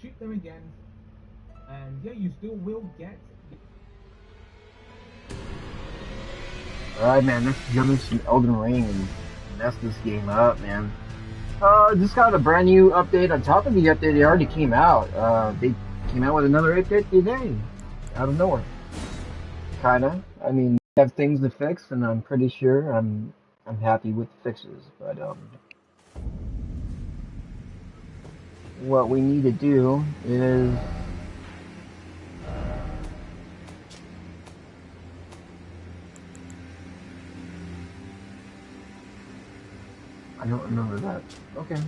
shoot them again, and yeah, you still will get. Alright, man, let's jump into some Elden Ring and mess this game up, man. Just got a brand new update on top of the update that already came out. They came out with another update today, out of nowhere. Kinda. I mean, they have things to fix, and I'm pretty sure I'm happy with the fixes. But what we need to do is I don't remember that. Okay.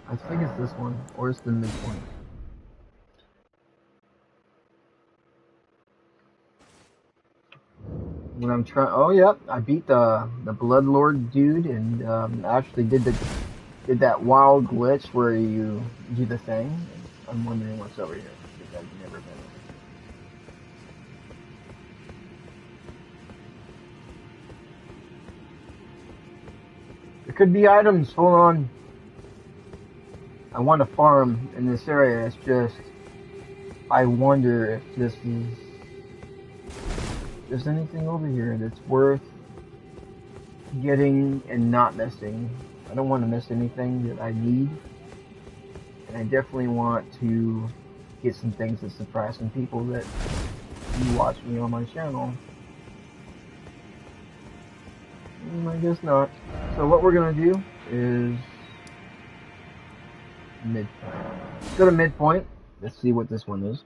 I think it's this one, or it's the midpoint. When I'm trying, oh yep, I beat the Bloodlord dude, and actually did that wild glitch where you do the thing. I'm wondering what's over here because I've never been over here. There could be items. Hold on. I want to farm in this area. It's just I wonder if there's anything over here that's worth getting and not missing. I don't want to miss anything that I need, and I definitely want to get some things that surprise some people that you watch me on my channel. I guess not. So what we're gonna do is midpoint. Let's go to midpoint. Let's see what this one is.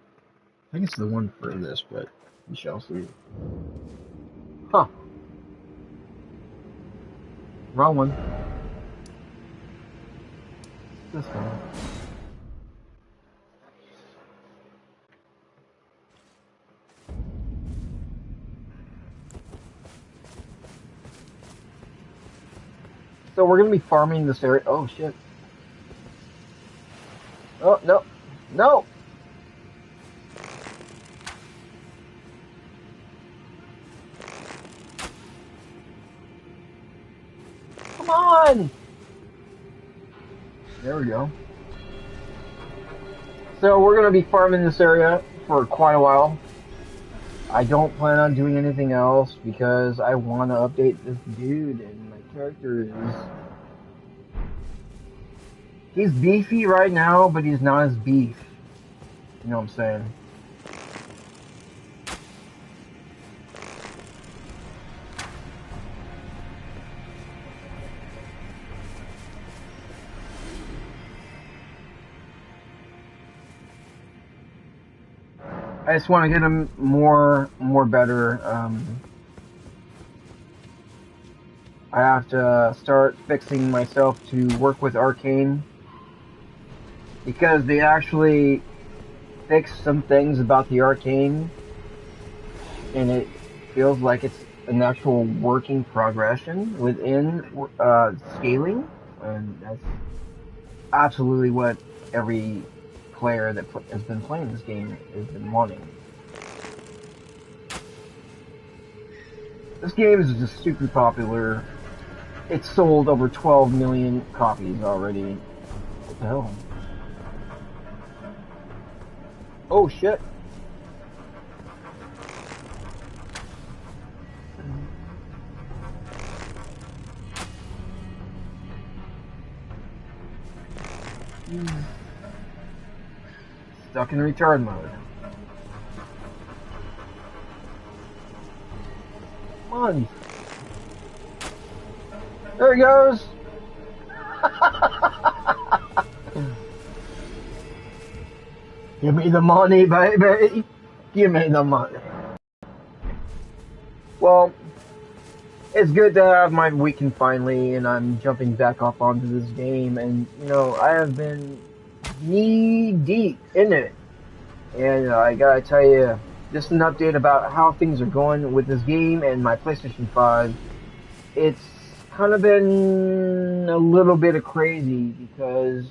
I think it's the one for this, but we shall see. Huh. Wrong one. This one. So we're gonna be farming this area. Oh shit. Oh no. No! Come on! There we go. So we're gonna be farming this area for quite a while. I don't plan on doing anything else because I want to update this dude, and my character is... He's beefy right now, but he's not as beef. You know what I'm saying? I just want to get him more better. I have to start fixing myself to work with Arcane, because they actually fixed some things about the Arcane, and it feels like it's an actual working progression within scaling, and that's absolutely what every player that has been playing this game has been wanting. This game is just super popular. It's sold over 12 million copies already. What the hell? Oh shit. Stuck in retard mode. Come on. There he goes. Give me the money, baby. Give me the money. Well, it's good to have my weekend finally, and I'm jumping back up onto this game, and you know, I have been knee deep in it, and I gotta tell you, just an update about how things are going with this game and my PlayStation 5. It's kind of been a little bit of crazy because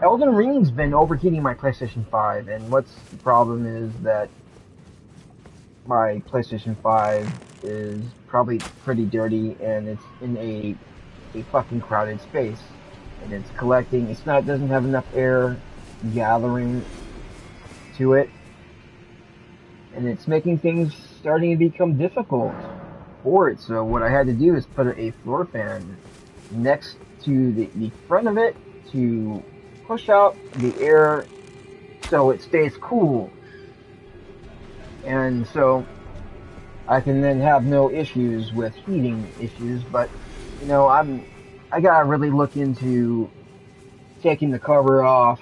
Elden Ring's been overheating my PlayStation 5, and what's the problem is that my PlayStation 5 is probably pretty dirty and it's in a fucking crowded space. And it's collecting, doesn't have enough air gathering to it. And it's making things starting to become difficult for it. So what I had to do is put a floor fan next to the front of it to push out the air so it stays cool. And so I can then have no issues with heating issues. But, you know, I gotta really look into taking the cover off,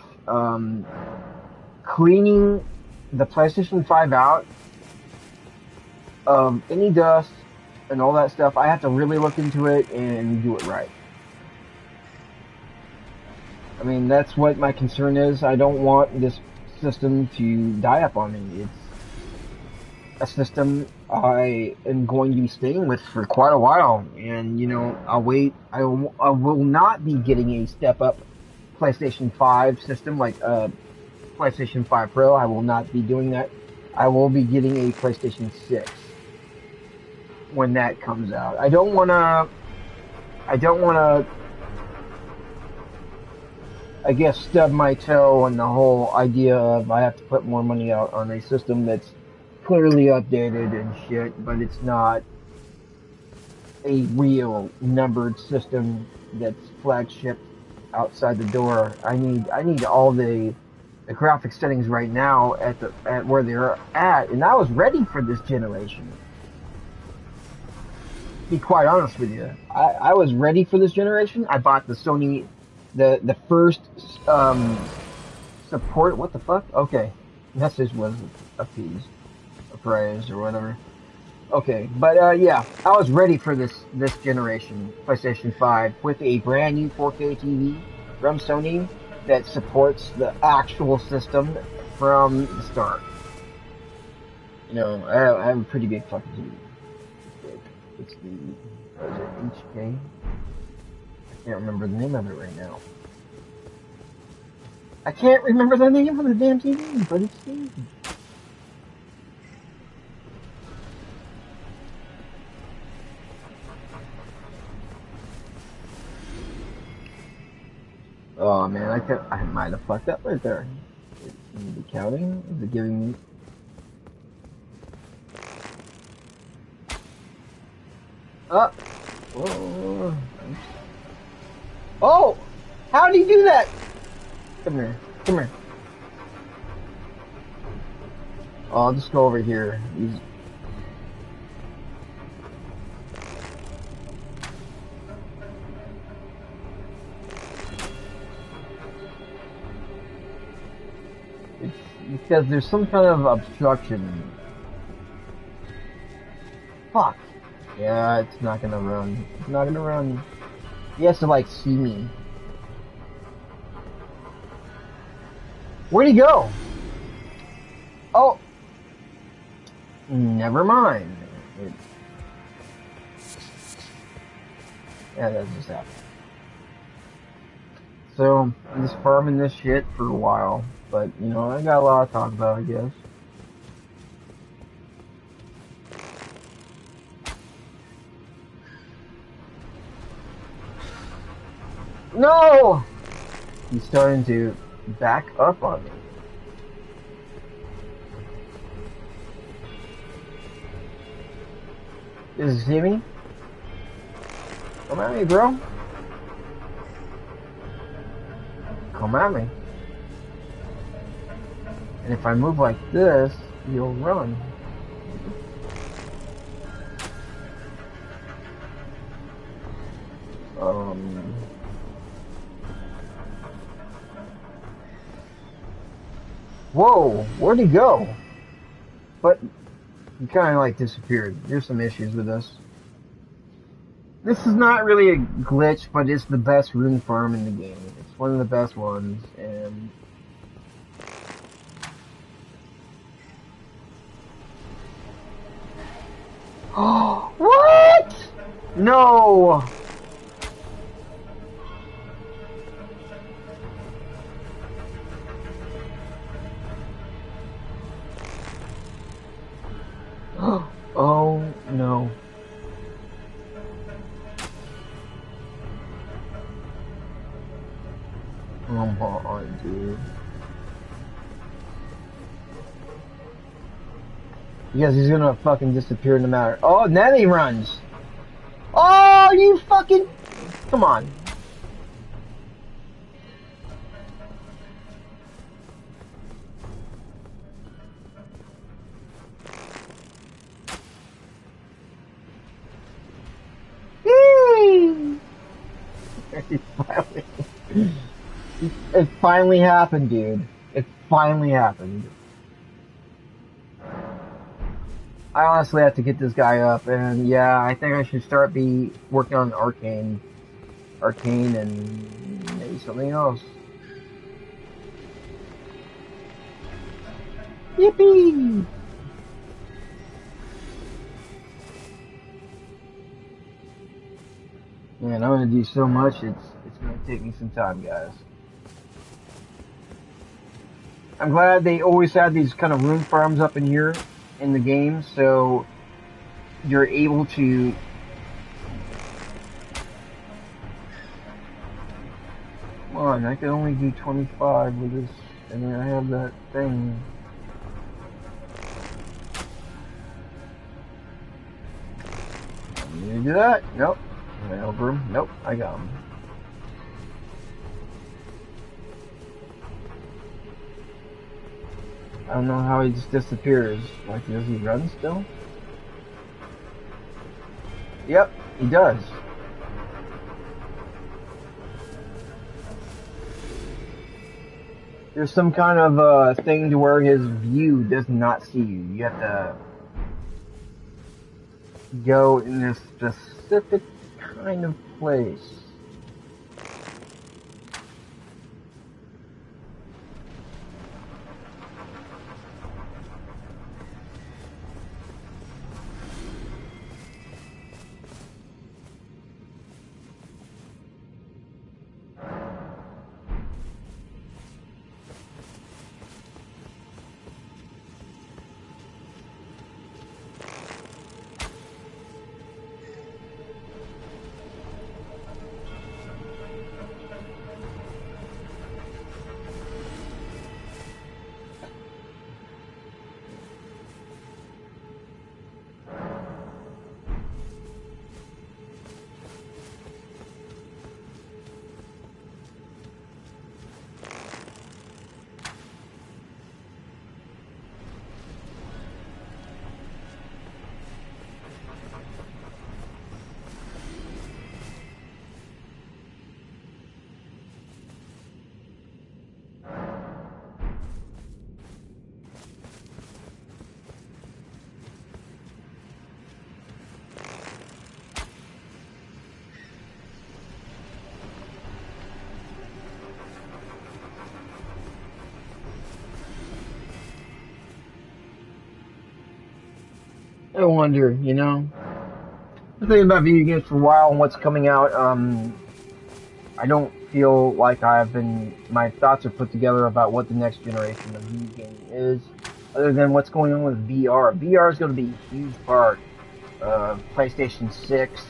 cleaning the PlayStation 5 out of any dust and all that stuff. I have to really look into it and do it right. I mean, that's what my concern is. I don't want this system to die up on me. It's a system I am going to be staying with for quite a while. And, you know, I'll wait. I will not be getting a step up PlayStation 5 system like PlayStation 5 Pro. I will not be doing that. I will be getting a PlayStation 6 when that comes out. I don't want to, I guess, stub my toe on the whole idea of I have to put more money out on a system that's clearly updated and shit, but it's not a real numbered system that's flagship outside the door. I need all the graphic settings right now at where they're at, and I was ready for this generation. To be quite honest with you, I was ready for this generation. I bought the Sony, the first support. What the fuck? Okay, message was appeased, appraised, or whatever. Okay, but yeah, I was ready for this generation PlayStation 5 with a brand new 4K TV from Sony that supports the actual system from the start. You know, I have a pretty big fucking TV. It's the, what is it, HK? I can't remember the name of it right now. I can't remember the name of the damn TV, but it's huge. Oh man, I might have fucked up right there. Is it counting? Is it giving me? Oh! Oh! Oh! How did he do that? Come here. Come here. Oh, I'll just go over here. It's because there's some kind of obstruction. Fuck. Yeah, it's not gonna run. It's not gonna run. He has to, like, see me. Where'd he go? Oh! Never mind. Yeah, that just happened. So, I'm just farming this shit for a while. But, you know, I got a lot to talk about, I guess. No! He's starting to back up on me. Does he see me? Come at me, bro. Come at me. And if I move like this, you'll run. Whoa, where'd he go? But he kind of like disappeared. There's some issues with this. This is not really a glitch, but it's the best rune farm in the game. It's one of the best ones, and oh, what? No. dude. Because he's gonna fucking disappear no matter. Oh, and then he runs. Oh, you fucking... Come on. It finally happened, dude. It finally happened. I honestly have to get this guy up, and yeah, I think I should start working on arcane, and maybe something else. Yippee! Man, I'm gonna do so much. It's gonna take me some time, guys. I'm glad they always had these kind of room farms up in here in the game, so you're able to. Come on, I can only do 25 with this, and then I have that thing. You do that? Nope. Went over him. Nope, I got him. I don't know how he just disappears. Like, does he run still? Yep, he does. There's some kind of thing to where his view does not see you. You have to go in this specific kind of place. I wonder, you know. I'm thinking about video games for a while and what's coming out. I don't feel like my thoughts are put together about what the next generation of video game is, other than what's going on with VR. VR is going to be a huge part of PlayStation 6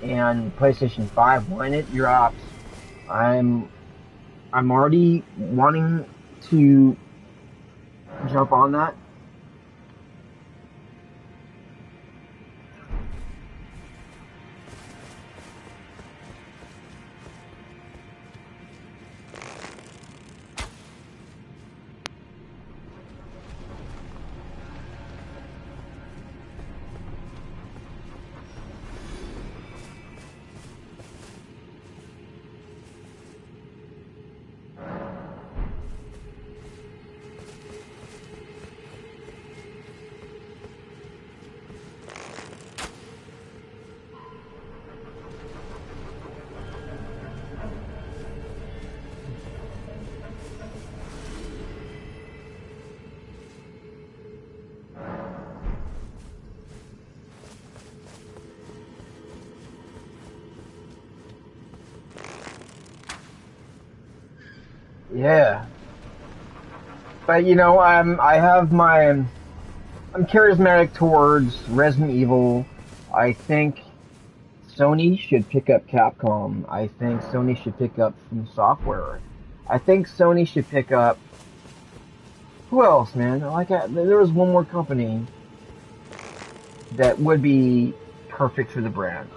and PlayStation 5 when it drops. I'm already wanting to jump on that. Yeah. But you know, I'm charismatic towards Resident Evil. I think Sony should pick up Capcom. I think Sony should pick up From Software. I think Sony should pick up. Who else, man? There was one more company that would be perfect for the brand.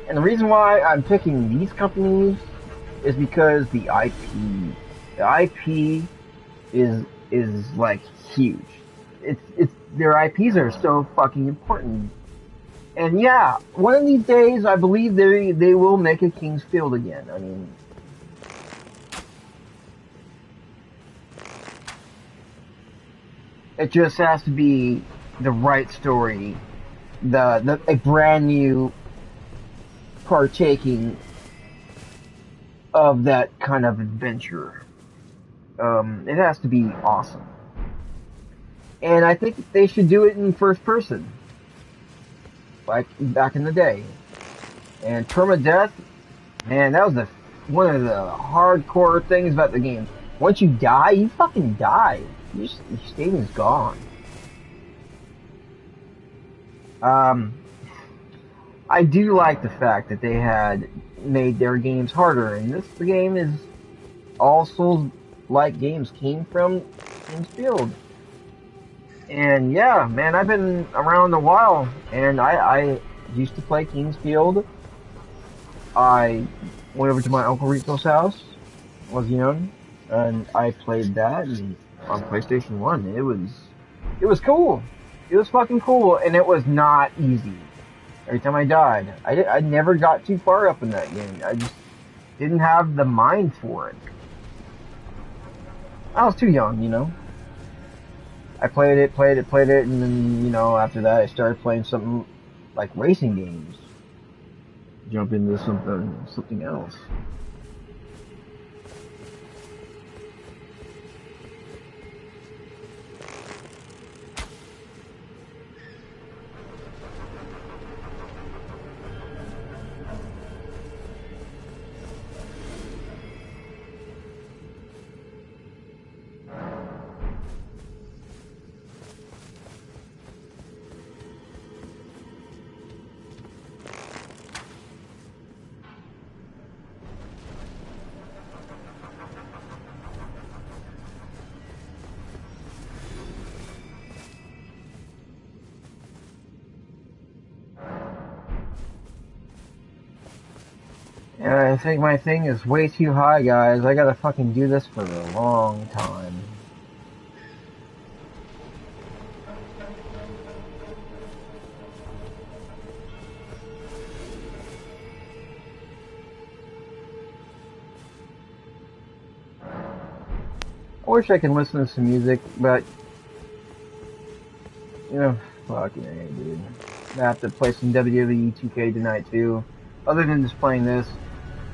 And the reason why I'm picking these companies is because the IP is like huge. It's their IPs are so fucking important. And yeah, one of these days I believe they will make a King's Field again. I mean, it just has to be the right story, a brand new partaking of that kind of adventure. It has to be awesome. And I think they should do it in first person, like back in the day. And permadeath, man, that was one of the hardcore things about the game. Once you die, you fucking die. Your station's gone. I do like the fact that they had made their games harder, and the game is all Souls-like games came from King's Field. And yeah, man, I've been around a while, and I used to play King's Field. I went over to my Uncle Rico's house, was young, and I played that on PlayStation 1. It was cool. It was fucking cool, and it was not easy. Every time I died, I never got too far up in that game. I just didn't have the mind for it. I was too young, you know. I played it, and then, you know, after that I started playing something like racing games. Jump into something else. And I think my thing is way too high, guys. I gotta fucking do this for a long time. I wish I could listen to some music, but, you know, fucking A, dude. I have to play some WWE 2K tonight, too. Other than just playing this.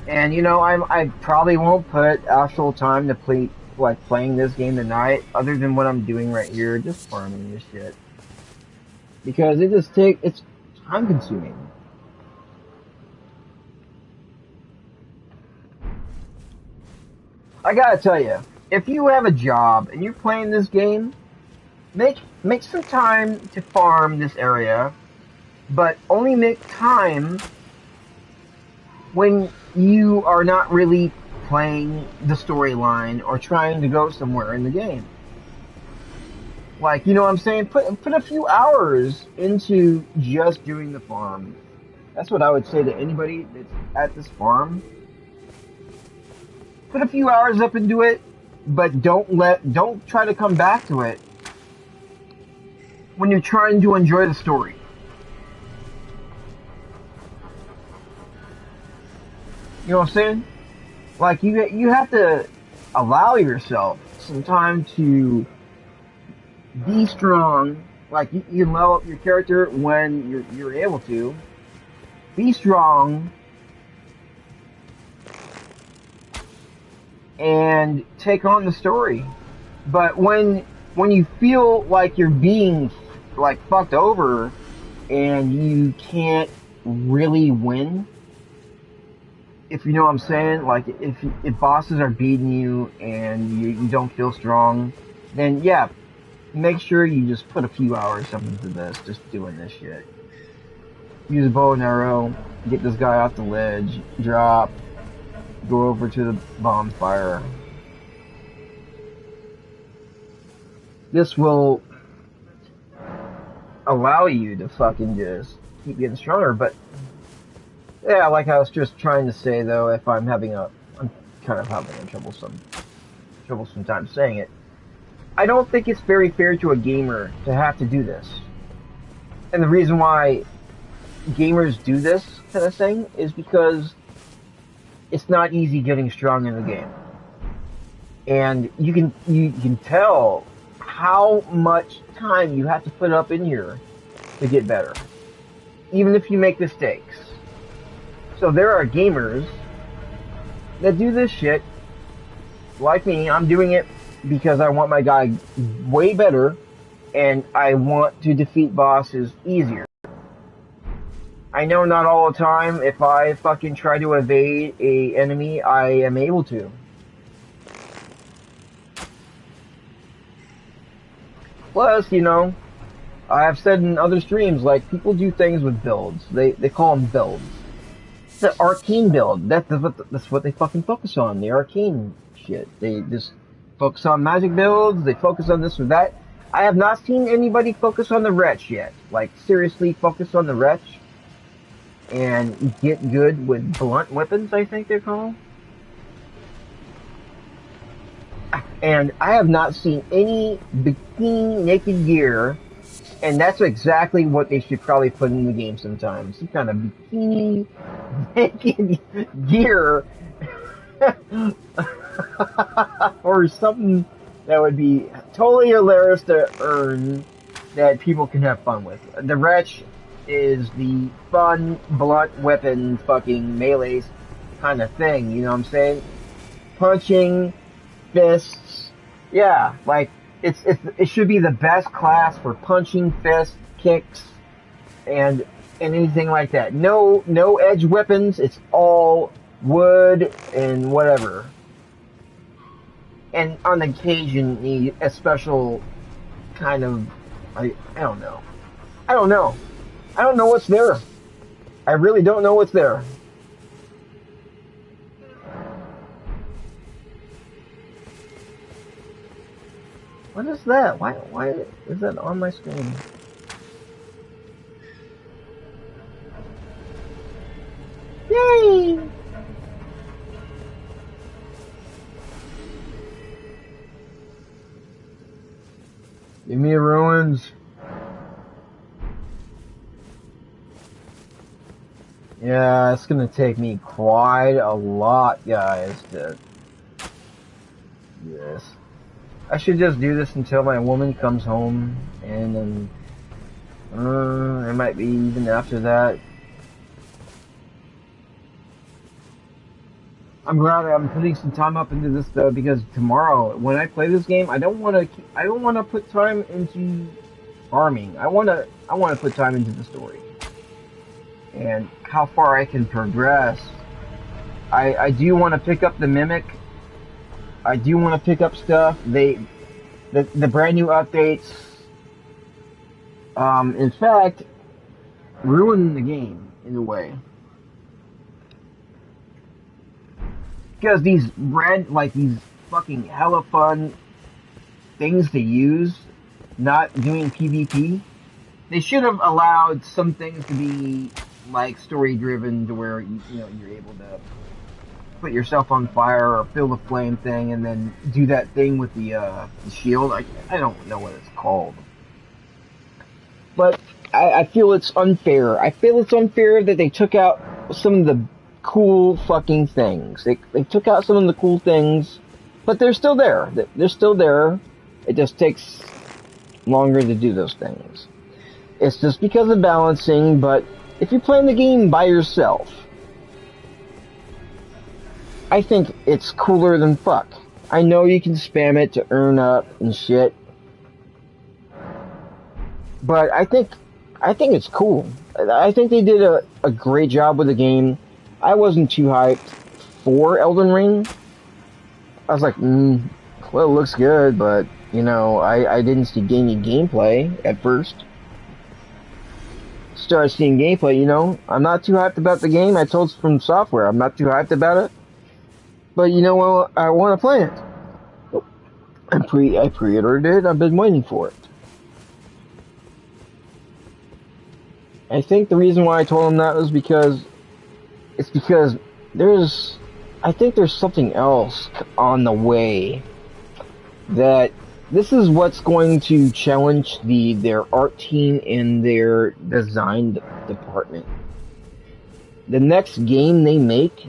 And, you know, I probably won't put actual time to play, like, playing this game tonight, other than what I'm doing right here, just farming this shit. Because it's time consuming. I gotta tell you, if you have a job and you're playing this game, make some time to farm this area, but only make time when you are not really playing the storyline or trying to go somewhere in the game. Like, you know what I'm saying? Put a few hours into just doing the farm. That's what I would say to anybody that's at this farm. Put a few hours up into it, but don't try to come back to it when you're trying to enjoy the story. You know what I'm saying? Like, you have to allow yourself some time to be strong. Like, you level up your character when you're able to. Be strong. And take on the story. But when you feel like you're being, like, fucked over and you can't really win, if you know what I'm saying, like, if bosses are beating you and you don't feel strong, then yeah, make sure you just put a few hours into this, just doing this shit. Use a bow and arrow, get this guy off the ledge, drop, go over to the bonfire. This will allow you to fucking just keep getting stronger, but yeah, like I was just trying to say though, if I'm kind of having a troublesome time saying it. I don't think it's very fair to a gamer to have to do this. And the reason why gamers do this kind of thing is because it's not easy getting strong in the game. And you can tell how much time you have to put up in here to get better. Even if you make mistakes. So there are gamers that do this shit like me. I'm doing it because I want my guy way better and I want to defeat bosses easier. I know not all the time if I fucking try to evade a enemy, I am able to. Plus, you know, I have said in other streams, like, people do things with builds. They call them builds. It's the arcane build. That's what they fucking focus on, the arcane shit. They just focus on magic builds, they focus on this or that. I have not seen anybody focus on the wretch yet. Like, seriously focus on the wretch and get good with blunt weapons, I think they're called. And I have not seen any bikini naked gear, and that's exactly what they should probably put in the game sometimes. Some kind of bikini naked gear or something that would be totally hilarious to earn that people can have fun with. The wretch is the fun, blunt weapon, fucking melee kind of thing, you know what I'm saying? Punching, fists, yeah, like, it should be the best class for punching, fists, kicks, and anything like that. No edge weapons, it's all wood and whatever. And on occasion, need a special kind of, I don't know. I don't know what's there. I really don't know what's there. What is that? Why is that on my screen? Yay! Give me ruins. Yeah, it's gonna take me quite a lot, guys, to do this. I should just do this until my woman comes home, and then it might be even after that. I'm glad I'm putting some time up into this though, because tomorrow when I play this game, I don't want to put time into farming. I want to put time into the story and how far I can progress. I do want to pick up the mimic. I do want to pick up stuff. The brand new updates, in fact, ruin the game in a way. Because these these fucking hella fun things to use, not doing PvP, they should have allowed some things to be like story driven, to where you're able to put yourself on fire or fill the flame thing and then do that thing with the shield. I don't know what it's called. But I feel it's unfair. I feel it's unfair that they took out some of the cool fucking things. They took out some of the cool things, but they're still there. They're still there. It just takes longer to do those things. It's just because of balancing, but if you're playing the game by yourself, I think it's cooler than fuck. I know you can spam it to earn up and shit, but I think it's cool. I think they did a great job with the game. I wasn't too hyped for Elden Ring. I was like, well, it looks good, but, I didn't see any gameplay at first. Started seeing gameplay, I'm not too hyped about the game. I told From Software I'm not too hyped about it. But you know what? I want to play it. I pre-ordered it. I've been waiting for it. I think the reason why I told him that was because I think there's something else on the way that this is what's going to challenge their art team and their design department. The next game they make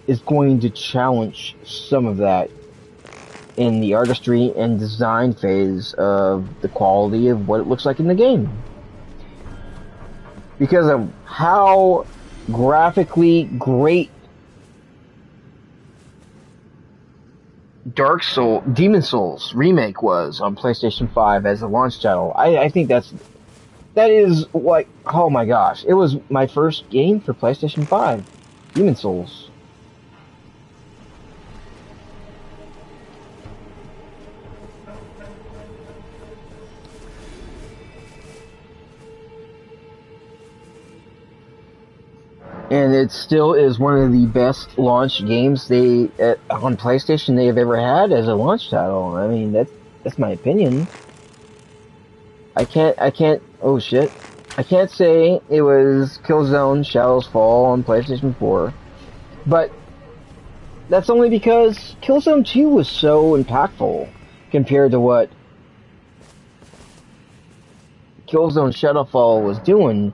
is going to challenge some of that in the artistry and design phase of the quality of what it looks like in the game. Because of how graphically great Demon Souls remake was on PlayStation 5 as a launch title. I think that is like, oh my gosh, it was my first game for PlayStation 5, Demon Souls. And it still is one of the best launch games on PlayStation they have ever had as a launch title. I mean, that's my opinion. I can't, oh shit. I can't say it was Killzone Shadows Fall on PlayStation 4. But that's only because Killzone 2 was so impactful compared to what Killzone Shadowfall was doing.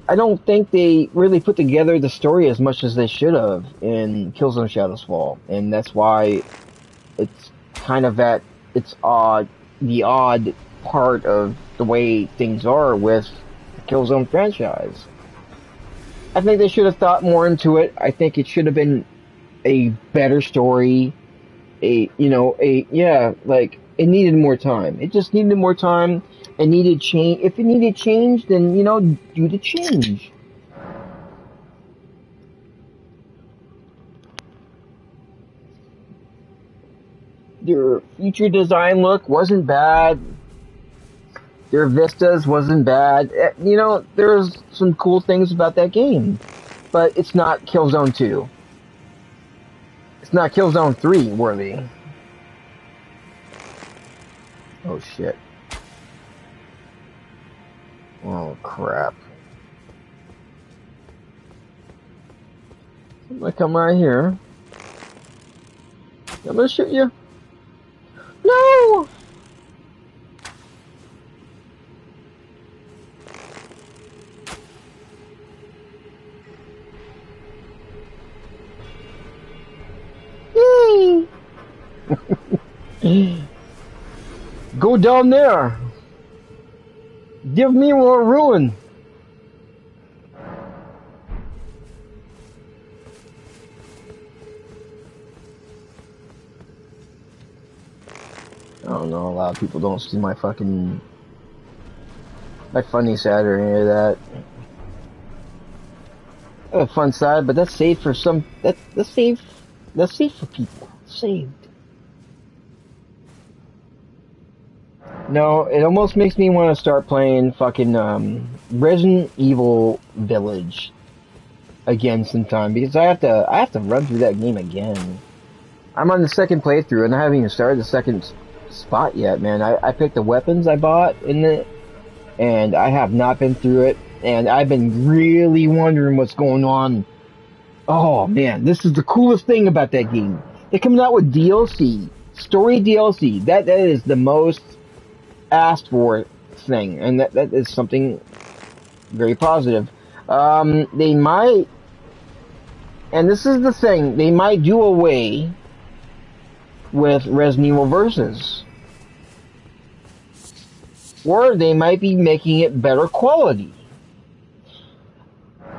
I don't think they really put together the story as much as they should have in Killzone Shadows Fall, and that's why it's kind of the odd part of the way things are with the Killzone franchise. I think they should have thought more into it. I think it should have been a better story. It needed more time. It just needed more time. It needed change. If it needed change, then, do the change. Their future design look wasn't bad. Their vistas wasn't bad. There's some cool things about that game. But it's not Killzone 2. It's not Killzone 3 worthy. Oh shit. Oh crap. I'm gonna come right here. I'm gonna shoot you. No! Yay! Go down there. Give me more ruin. I don't know, a lot of people don't see my funny side or any of that. I have a fun side, but that's saved for that's saved for people. Saved. No, it almost makes me want to start playing fucking Resident Evil Village again sometime, because I have to run through that game again. I'm on the second playthrough and I haven't even started the second spot yet, man. I picked the weapons I bought in it, and I have not been through it, and I've been really wondering what's going on. Oh man, this is the coolest thing about that game. They're coming out with DLC, story DLC. That is the most asked for thing, and that is something very positive. They might, and this is the thing, they might do away with Resident Evil Versus, or they might be making it better quality.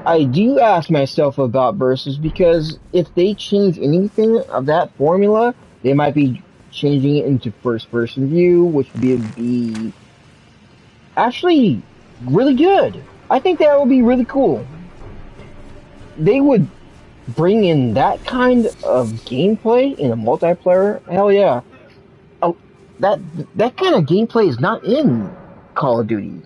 I do ask myself about Versus, because if they change anything of that formula, they might be changing it into first-person view, which would be actually really good. I think that would be really cool. They would bring in that kind of gameplay in a multiplayer. Hell yeah! Oh, that kind of gameplay is not in Call of Duty.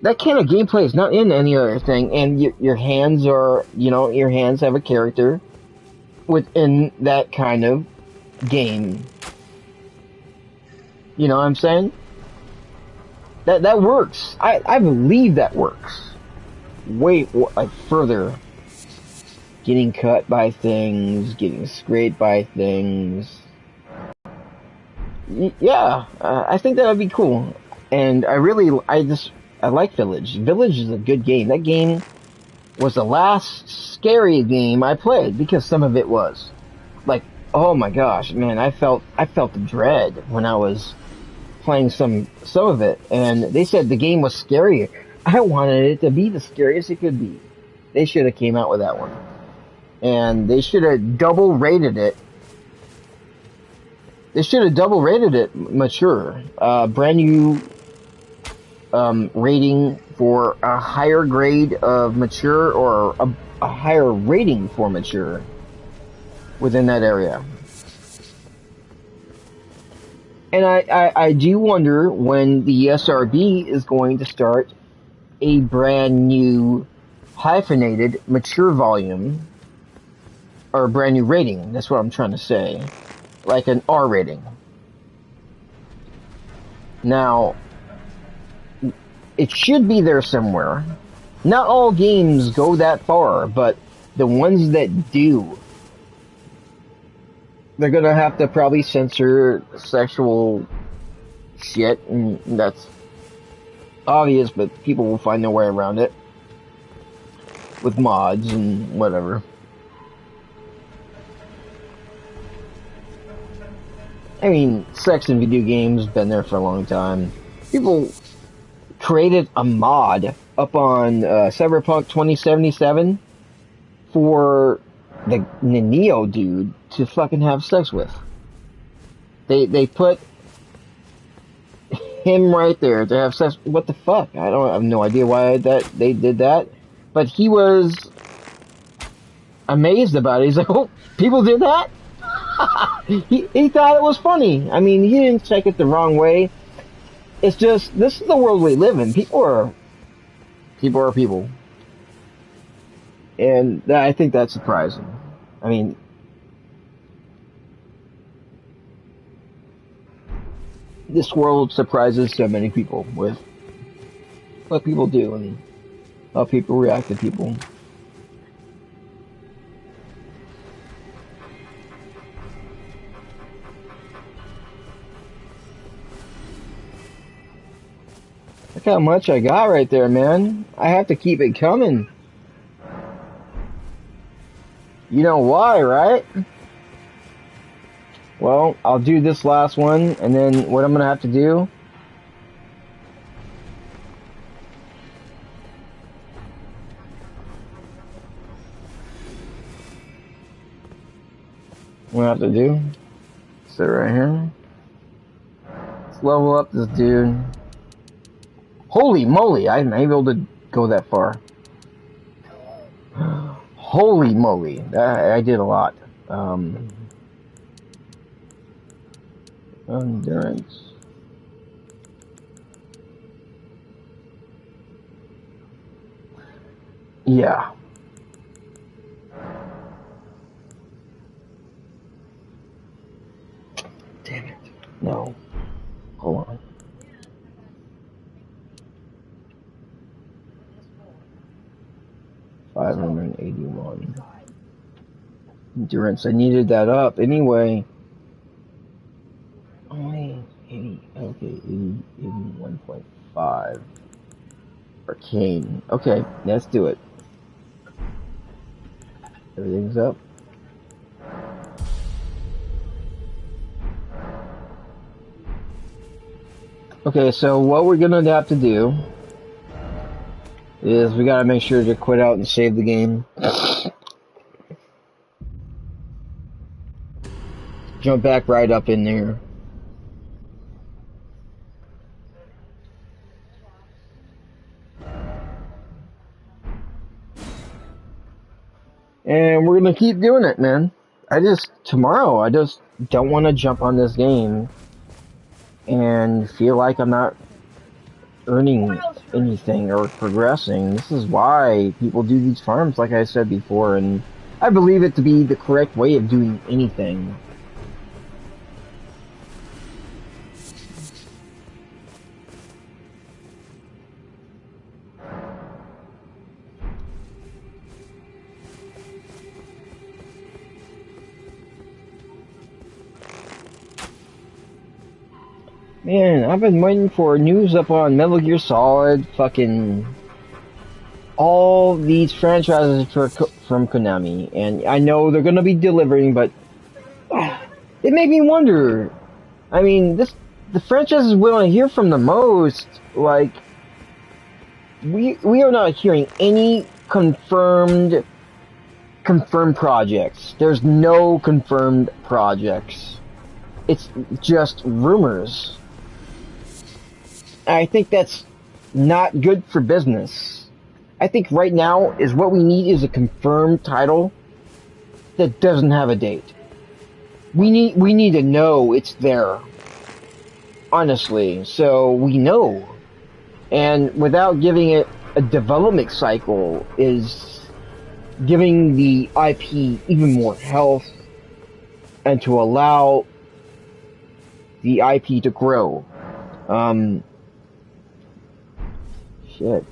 That kind of gameplay is not in any other thing. And your hands are, your hands have a character. within that kind of game. You know what I'm saying? That works. I believe that works. Way like further. Getting cut by things, getting scraped by things. Yeah, I think that would be cool. And I like Village. Village is a good game. That game was the last scary game I played because some of it was like, oh my gosh, man, I felt the dread when I was playing some of it, and they said the game was scary. I wanted it to be the scariest it could be. They should have came out with that one, and they should have double rated it. They should have double rated it mature. Brand new rating for a higher grade of mature, or a higher rating for mature within that area. And I do wonder when the SRB is going to start a brand new hyphenated mature volume, or a brand new rating. That's what I'm trying to say. Like an R rating. Now, it should be there somewhere. Not all games go that far, but the ones that do, they're gonna have to probably censor sexual shit, and that's obvious, but people will find their way around it with mods and whatever. I mean, sex in video games has been there for a long time. People created a mod up on Cyberpunk 2077 for the Neo dude to fucking have sex with. They put him right there to have sex. What the fuck? I have no idea why they did that, but he was amazed about it. He's like, oh, people did that? he thought it was funny. I mean, he didn't take it the wrong way. It's just, this is the world we live in. People are people. And I think that's surprising. I mean, this world surprises so many people with what people do and how people react to people. Look how much I got right there, man. I have to keep it coming. You know why, right? Well, I'll do this last one, and then what I'm gonna have to do, sit right here. Let's level up this dude. Holy moly, I'm able to go that far. Holy moly, I did a lot. Endurance. Yeah. Damn it. No. Hold on. $581. Endurance. I needed that up anyway. Only 80. Okay, 81.5. Arcane. Okay, let's do it. Everything's up. Okay, so what we're gonna have to do is we gotta make sure to quit out and save the game. Jump back right up in there. And we're gonna keep doing it, man. Tomorrow, I just don't want to jump on this game and feel like I'm not earning anything or progressing. This is why people do these farms, like I said before, and I believe it to be the correct way of doing anything. Man, I've been waiting for news up on Metal Gear Solid, fucking all these franchises from Konami, and I know they're gonna be delivering, but it made me wonder. I mean, the franchises we want to hear from the most, like we are not hearing any confirmed projects. There's no confirmed projects. It's just rumors. I think that's not good for business. I think right now is what we need is a confirmed title that doesn't have a date. We need to know it's there. Honestly, so we know. And without giving it a development cycle is giving the IP even more health and to allow the IP to grow. Shit.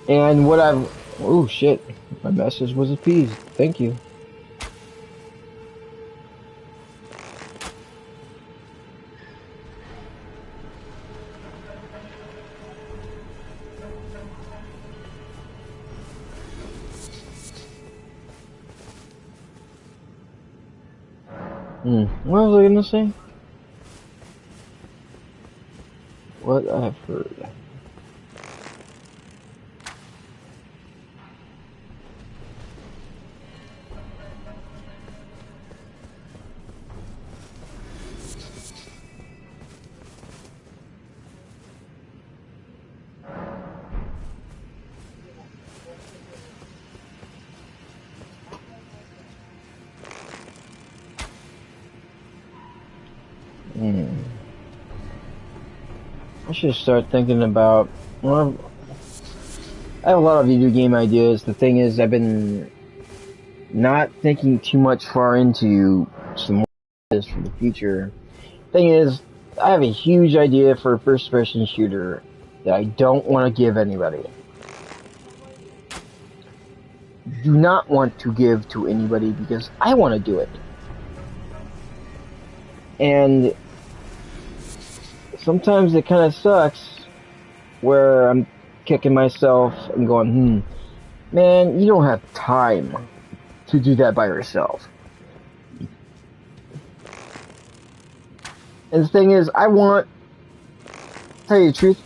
And what I've... Oh, shit. My message was appeased. Thank you. What was I gonna say? What I've heard. I should start thinking about... Well, I have a lot of video game ideas. The thing is, I've been not thinking too much far into some more ideas for the future. Thing is, I have a huge idea for a first-person shooter that I don't want to give anybody. Do not want to give to anybody because I want to do it. And sometimes it kind of sucks where I'm kicking myself and going, man, you don't have time to do that by yourself. And the thing is, I want, to tell you the truth,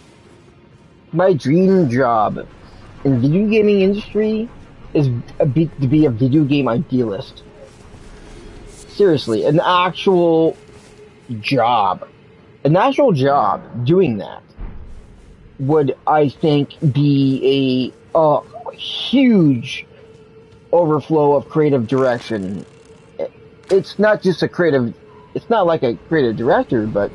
my dream job in the video gaming industry is to be a video game idealist. Seriously, an actual job. An actual job doing that would, I think, be a huge overflow of creative direction. It's not just it's not like a creative director, but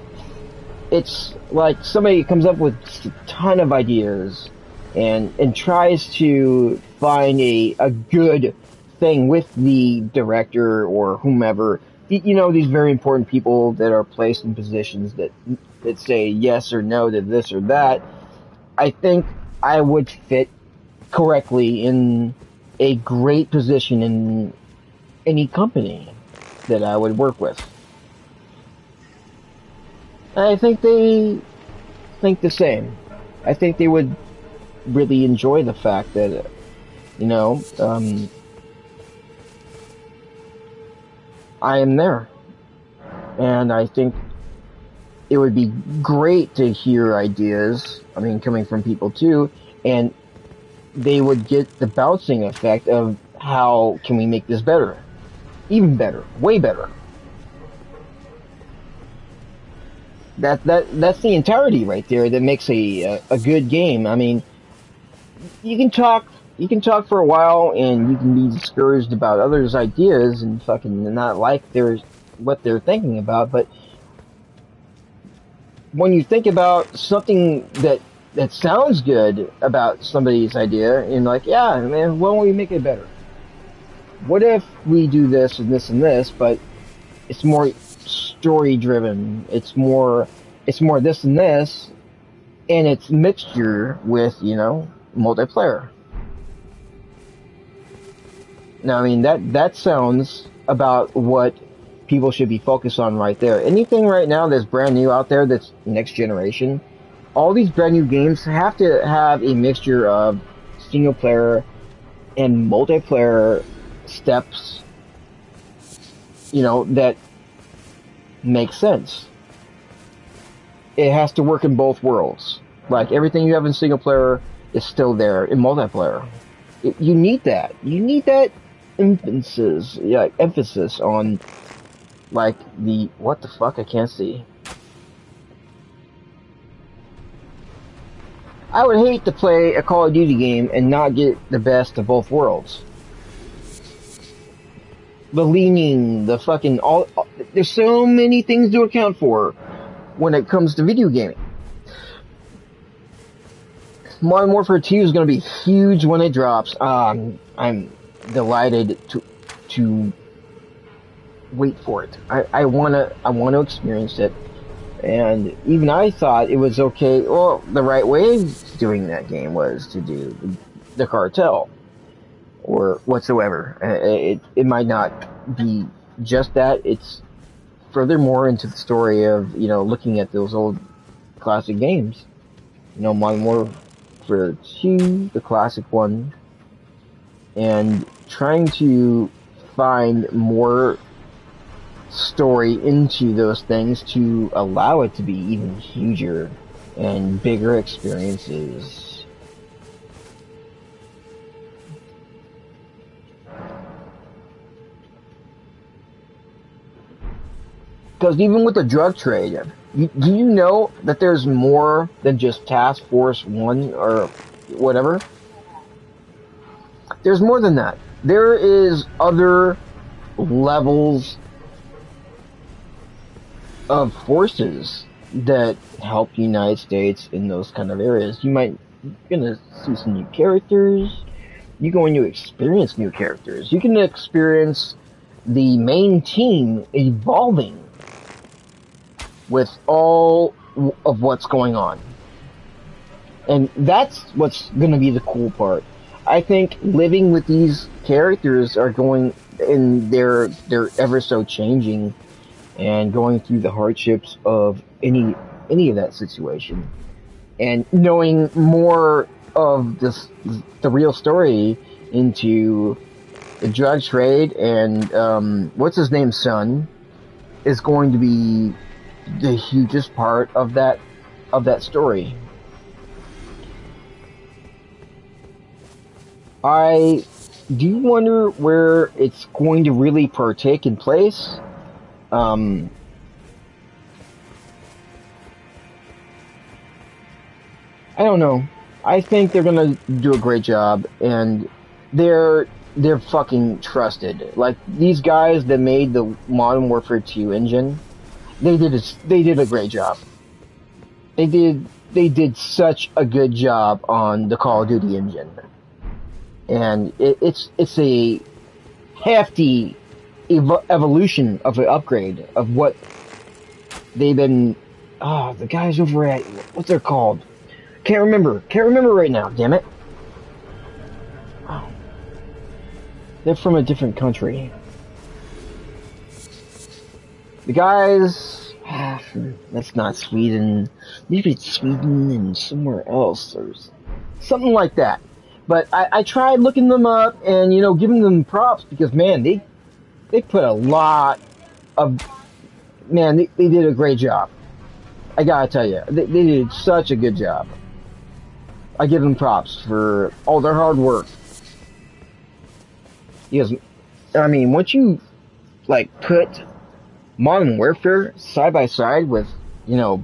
it's like somebody comes up with a ton of ideas and tries to find a good thing with the director or whomever. You know, these very important people that are placed in positions that say yes or no to this or that. I think I would fit correctly in a great position in any company that I would work with. I think they think the same. I think they would really enjoy the fact that, you know, I am there. And I think it would be great to hear ideas, I mean, coming from people too, and they would get the bouncing effect of how can we make this better? even better, way better. That's the entirety right there that makes a good game. I mean, you can talk for a while and you can be discouraged about others' ideas and fucking not like what they're thinking about, but when you think about something that sounds good about somebody's idea and like, yeah, man, why don't we make it better? What if we do this and this and this, but it's more story driven. It's more this and this, and it's mixture with, multiplayer. Now, I mean, that sounds about what people should be focused on right there. Anything right now that's brand new out there that's next generation, all these brand new games have to have a mixture of single player and multiplayer steps, that make sense. It has to work in both worlds. Like, everything you have in single player is still there in multiplayer. You need that. You need that emphasis on, like, what the fuck, I can't see. I would hate to play a Call of Duty game and not get the best of both worlds. The leaning, the fucking, there's so many things to account for when it comes to video gaming. Modern Warfare 2 is going to be huge when it drops. I'm delighted to wait for it. I want to experience it. And even I thought it was okay. Well, the right way of doing that game was to do the cartel or whatsoever. It might not be just that. It's furthermore into the story of, looking at those old classic games. Modern Warfare 2, the classic one, and trying to find more story into those things to allow it to be even huger and bigger experiences. Because even with the drug trade, do you know that there's more than just Task Force 1 or whatever? There's more than that. There is other levels of forces that help the United States in those kind of areas. You're gonna see some new characters. You're going to experience new characters. You can experience the main team evolving with all of what's going on. And that's what's going to be the cool part. I think living with these characters are going, and they're ever so changing and going through the hardships of any of that situation. And knowing more of the real story into the drug trade and what's his name's son is going to be the hugest part of that story. I do wonder where it's going to really partake in place. I don't know. I think they're gonna do a great job, and they're fucking trusted. Like, these guys that made the Modern Warfare 2 engine, they did a great job. They did such a good job on the Call of Duty engine, and it's a hefty evolution of an upgrade of what they've been. The guys over at, what's they're called? Can't remember right now. Damn it! Oh. They're from a different country. The guys, that's not Sweden. Maybe it's Sweden and somewhere else or something like that. But I tried looking them up and, giving them props because, man, they put a lot of, man, they did a great job. I gotta tell you, they did such a good job. I give them props for all their hard work. Because, I mean, once you like put Modern Warfare side by side with, you know,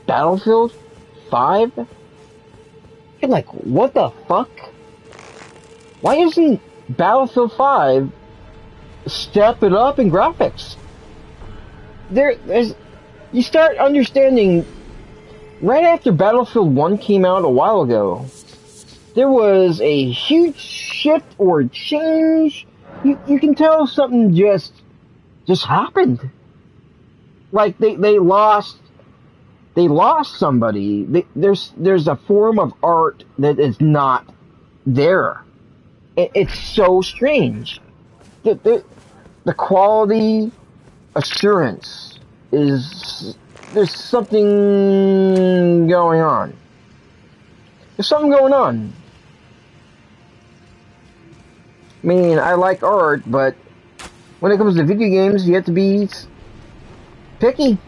Battlefield 5, you're like, what the fuck? Why isn't Battlefield 5 step it up in graphics? There's, you start understanding, right after Battlefield 1 came out a while ago, there was a huge shift or change. You can tell something just happened. Like they lost somebody. There's a form of art that is not there. It's so strange. The quality assurance is, there's something going on. There's something going on. I mean, I like art, but when it comes to video games, you have to be picky.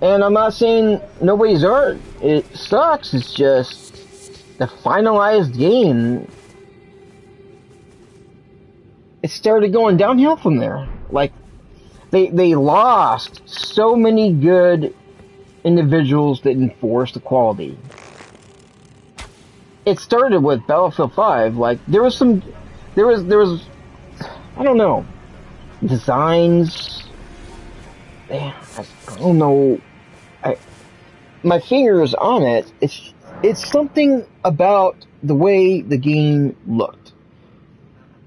And I'm not saying nobody's art, it sucks, it's just the finalized game, it started going downhill from there. Like, they lost so many good individuals that enforced the quality. It started with Battlefield 5, like, there was, I don't know, designs, I don't know, my finger is on it, it's something about the way the game looked.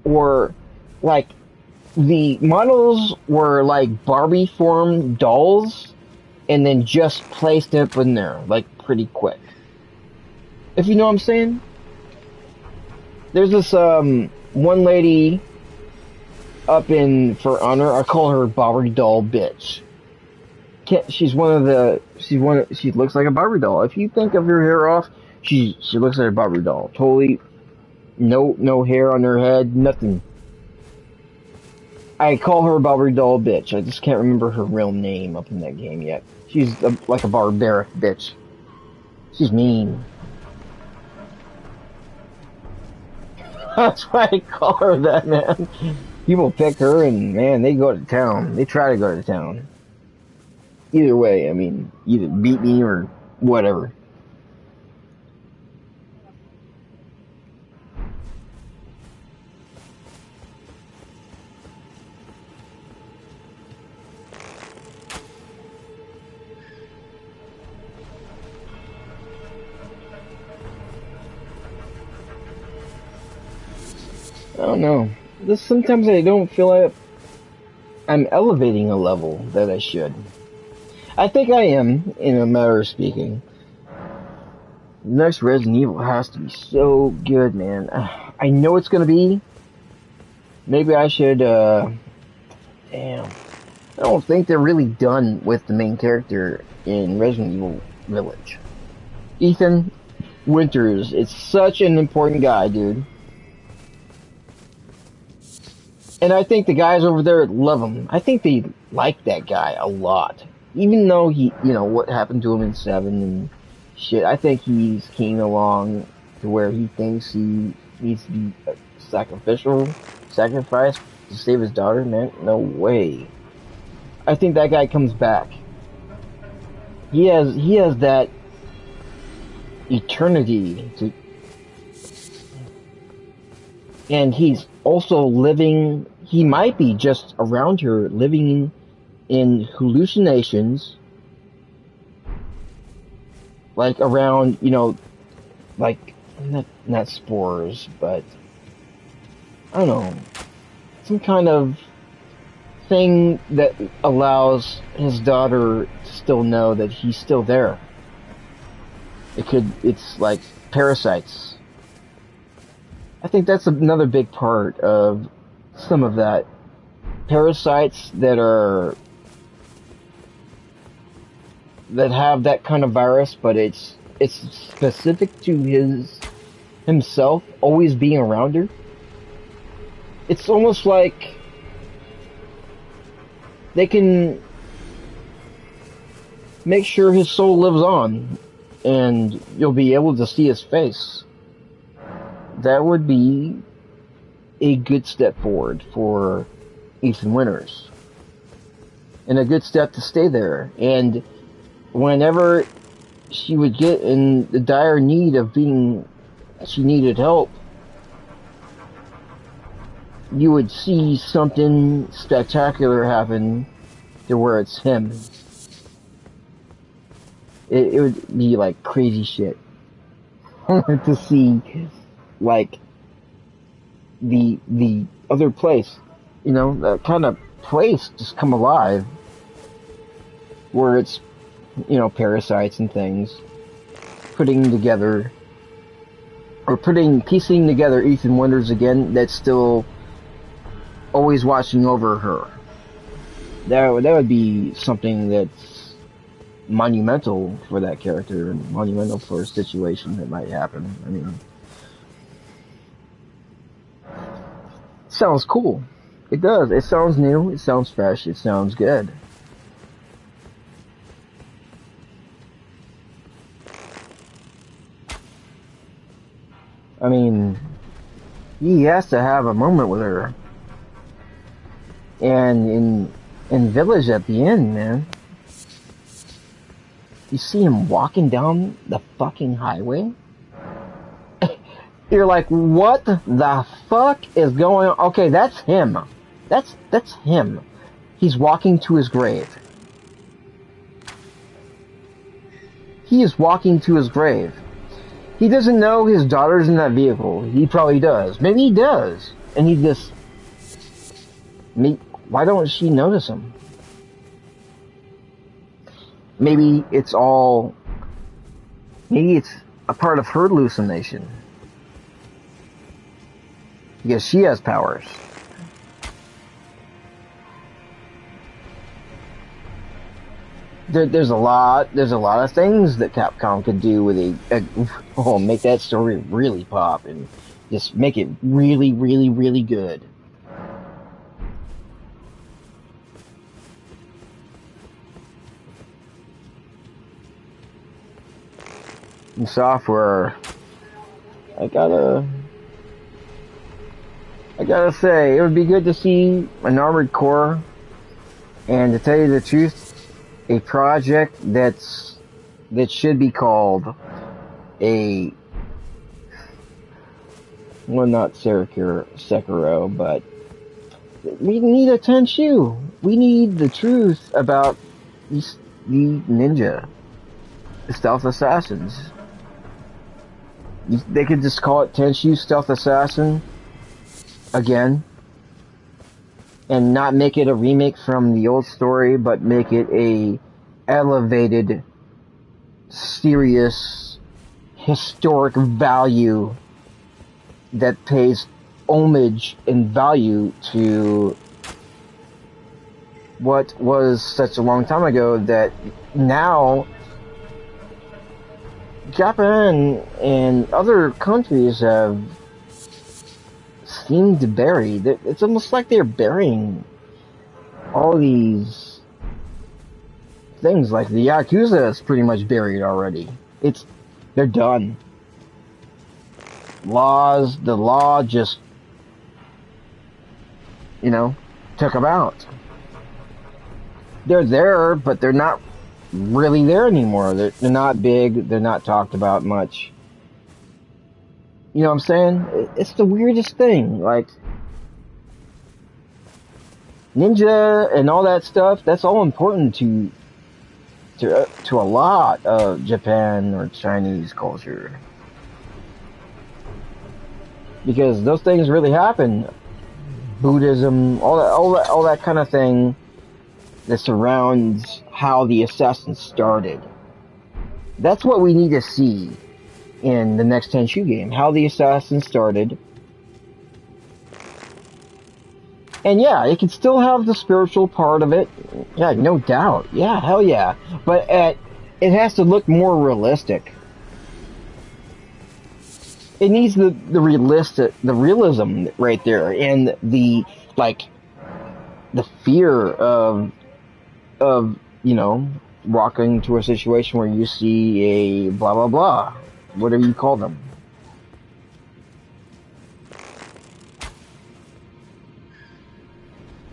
Or, like, the models were like Barbie formed dolls, and then just placed up in there, like, pretty quick. If you know what I'm saying? There's this, one lady up in For Honor, I call her Barbie doll bitch. She looks like a Barbie doll. If you think of her hair off, she looks like a Barbie doll. Totally, no hair on her head, nothing. I call her Barbie doll bitch. I just can't remember her real name up in that game yet. She's like a barbaric bitch. She's mean. That's why I call her that, man. People pick her and, man, they go to town. They try to go to town. Either way, I mean, either beat me or whatever. I don't know. Sometimes I don't feel like I'm elevating a level that I should. I think I am, in a matter of speaking. The next Resident Evil has to be so good, man. I know it's gonna be. Maybe I should, damn. I don't think they're really done with the main character in Resident Evil Village. Ethan Winters, it's such an important guy, dude. And I think the guys over there love him. I think they like that guy a lot. Even though he, you know, what happened to him in 7 and shit, I think he's came along to where he thinks he needs to be sacrificed to save his daughter, man. No way. I think that guy comes back. He has that eternity to, and he's also living, he might be just around here living in hallucinations, like around, you know, like, not spores, but I don't know, some kind of thing that allows his daughter to still know that he's still there. It's like parasites. I think that's another big part of some of that. Parasites that have that kind of virus, but it's specific to himself always being around her. It's almost like they can make sure his soul lives on, and you'll be able to see his face. That would be a good step forward for Ethan Winters. And a good step to stay there. And whenever she would get in the dire need of she needed help, you would see something spectacular happen to where it's him. It would be like crazy shit to see, like, the other place, that kind of place just come alive, where it's, parasites and things piecing together Ethan Winters again, that's still always watching over her. That would be something that's monumental for that character and monumental for a situation that might happen. I mean, sounds cool. It does. It sounds new. It sounds fresh. It sounds good. I mean, he has to have a moment with her. And in Village at the end, man, you see him walking down the fucking highway. You're like, what the fuck is going on? Okay, that's him. That's him. He's walking to his grave. He is walking to his grave. He doesn't know his daughter's in that vehicle. He probably does. Maybe he does. And he just... Why don't she notice him? Maybe it's a part of her hallucination. Because she has powers. There's a lot of things that Capcom could do with make that story really pop and just make it really, really, really good. In software, I gotta say, it would be good to see an Armored Core, and to tell you the truth, a project that should be called not Sekiro, but we need a Tenchu. We need the truth about the ninja, the stealth assassins. They could just call it Tenchu Stealth Assassin again, and not make it a remake from the old story, but make it a elevated, serious, historic value that pays homage and value to what was such a long time ago that now Japan and other countries have seemed to bury. It's almost like they're burying all these things. Like the Yakuza is pretty much buried already. They're done. The law just, took them out. They're there, but they're not really there anymore. They're not big. They're not talked about much. You know what I'm saying? It's the weirdest thing. Like, ninja and all that stuff, that's all important to a lot of Japan or Chinese culture. Because those things really happen. Buddhism, all that kind of thing that surrounds how the assassins started. That's what we need to see in the next Tenchu game. How the assassins started. And yeah, it can still have the spiritual part of it. Yeah, no doubt. Yeah, hell yeah. But it has to look more realistic. It needs the realism right there, and the fear of walking to a situation where you see a blah blah blah, whatever you call them.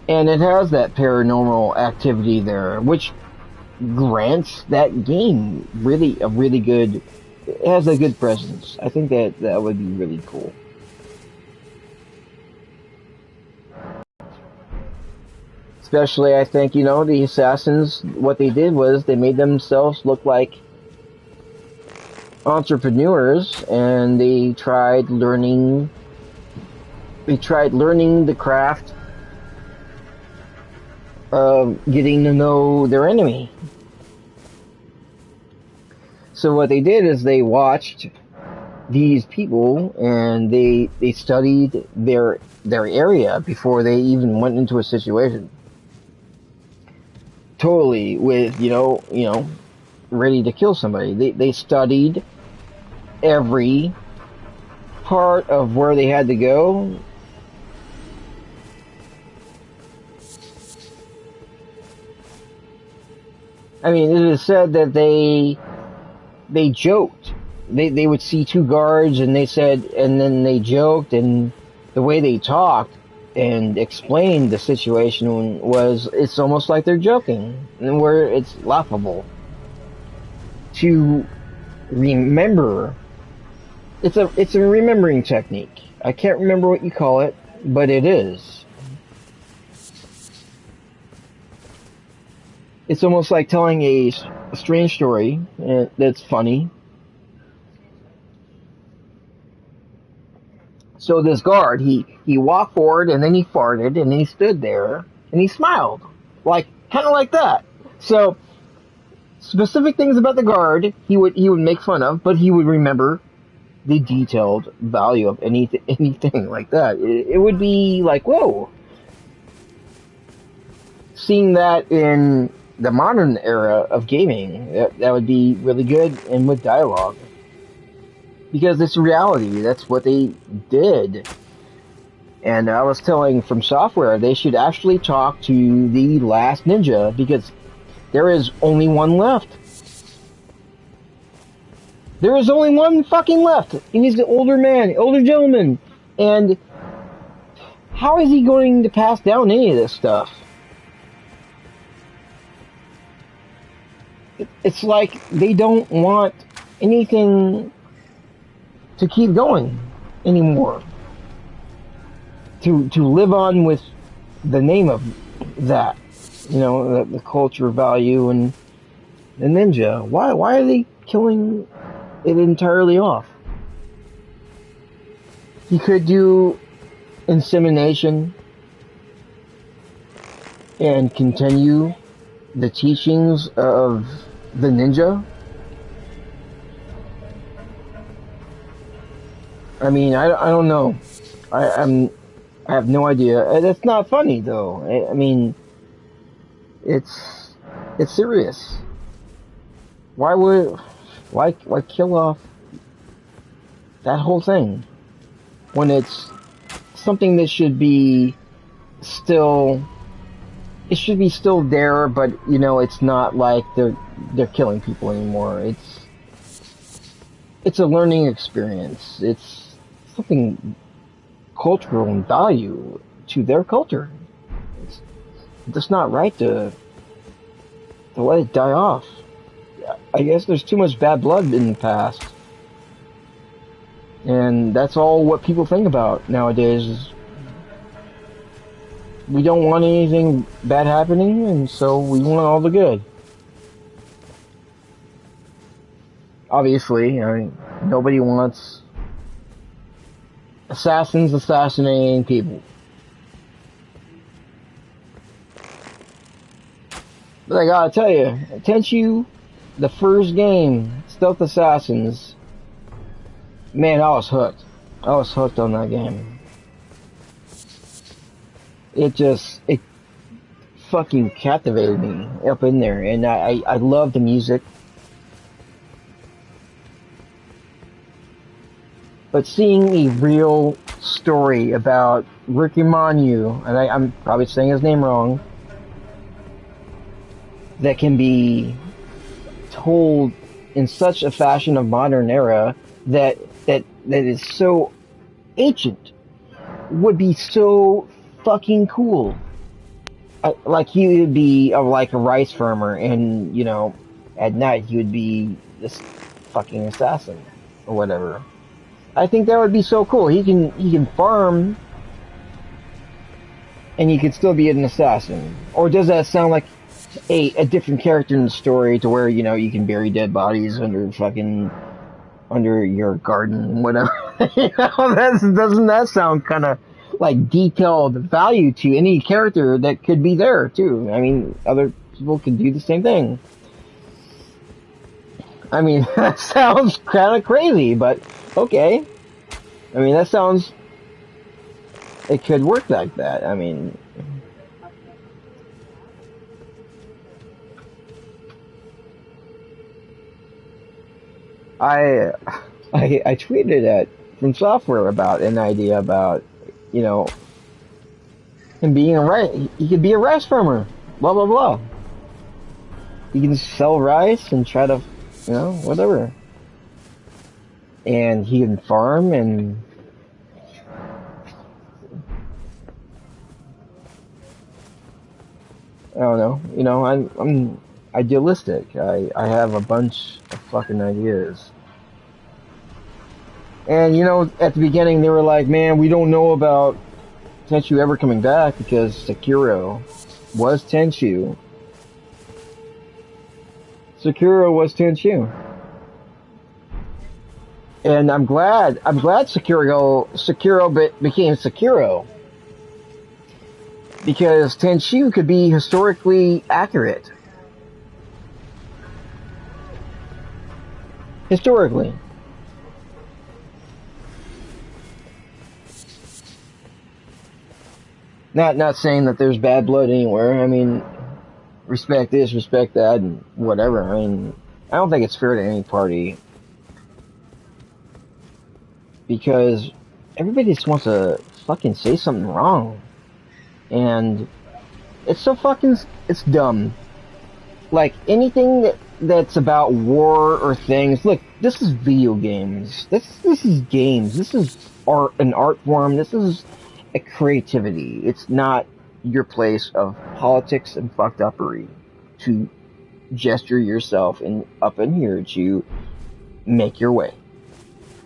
and it has that paranormal activity there, which grants that game really a really good. It has a good presence. I think that would be really cool. Especially, I think, the assassins. What they did was they made themselves look like entrepreneurs, and they tried learning. They tried learning the craft of getting to know their enemy. So what they did is they watched these people and they studied their area before they even went into a situation. Totally with ready to kill somebody. They studied every part of where they had to go. I mean, it is said that they joked. They would see two guards and then they joked, and the way they talked and explained the situation was, it's almost like they're joking, and where it's laughable. To remember, it's a remembering technique. I can't remember what you call it, but it is. It's almost like telling a strange story that's funny. So this guard, he walked forward and then he farted and then he stood there and he smiled, kind of like that. So specific things about the guard he would make fun of, but he would remember the detailed value of anything like that. It would be like, whoa. Seeing that in the modern era of gaming, that would be really good, and with dialogue. Because it's reality, that's what they did. And I was telling From Software, they should actually talk to the last ninja, because there is only one left. There is only one fucking left, and he's the older gentleman. And how is he going to pass down any of this stuff? It's like they don't want anything to keep going anymore. To live on with the name of that, the culture value and the ninja. Why are they killing it entirely off? You could do insemination and continue the teachings of the ninja. I mean, I don't know. I have no idea. That's not funny though. I mean, it's serious. Why kill off that whole thing when it's something that should be still? It should be still there, but it's not like they're killing people anymore. It's a learning experience. It's something cultural and value to their culture. It's just not right to let it die off. I guess there's too much bad blood in the past, and that's all what people think about nowadays. Is we don't want anything bad happening, and so we want all the good. Obviously, I mean, nobody wants assassins assassinating people. But I gotta tell you, Tenchu, the first game, Stealth Assassins, man, I was hooked. I was hooked on that game. It fucking captivated me up in there, and I love the music. But seeing a real story about Ricky Manu, and I'm probably saying his name wrong, that can be told in such a fashion of modern era that is so ancient, would be so fucking cool. like he would be like a rice farmer, and at night he would be this fucking assassin or whatever. I think that would be so cool. He can farm, and he could still be an assassin. Or does that sound like a different character in the story to where you can bury dead bodies under your garden, whatever? Doesn't that sound kind of like detailed value to any character that could be there too? I mean, other people could do the same thing. I mean, that sounds kind of crazy, but okay. I mean, that sounds. It could work like that. I mean. I tweeted at From Software about an idea about, him being a rice. He could be a rice farmer. Blah blah blah. He can sell rice and try to, whatever. And he can farm and. I don't know. I'm idealistic. I have a bunch of fucking ideas. And at the beginning they were like, man, we don't know about Tenchu ever coming back because Sekiro was Tenchu. Sekiro was Tenchu. And I'm glad Sekiro became Sekiro. Because Tenchu could be historically accurate. Historically. Not saying that there's bad blood anywhere. I mean, respect this, respect that, and whatever. I mean, I don't think it's fair to any party. Because everybody just wants to fucking say something wrong. And it's it's dumb. Like, anything that's about war or things, look, this is video games. This is games. This is an art form. This is a creativity. It's not your place of politics and fucked uppery to gesture yourself up in here to make your way.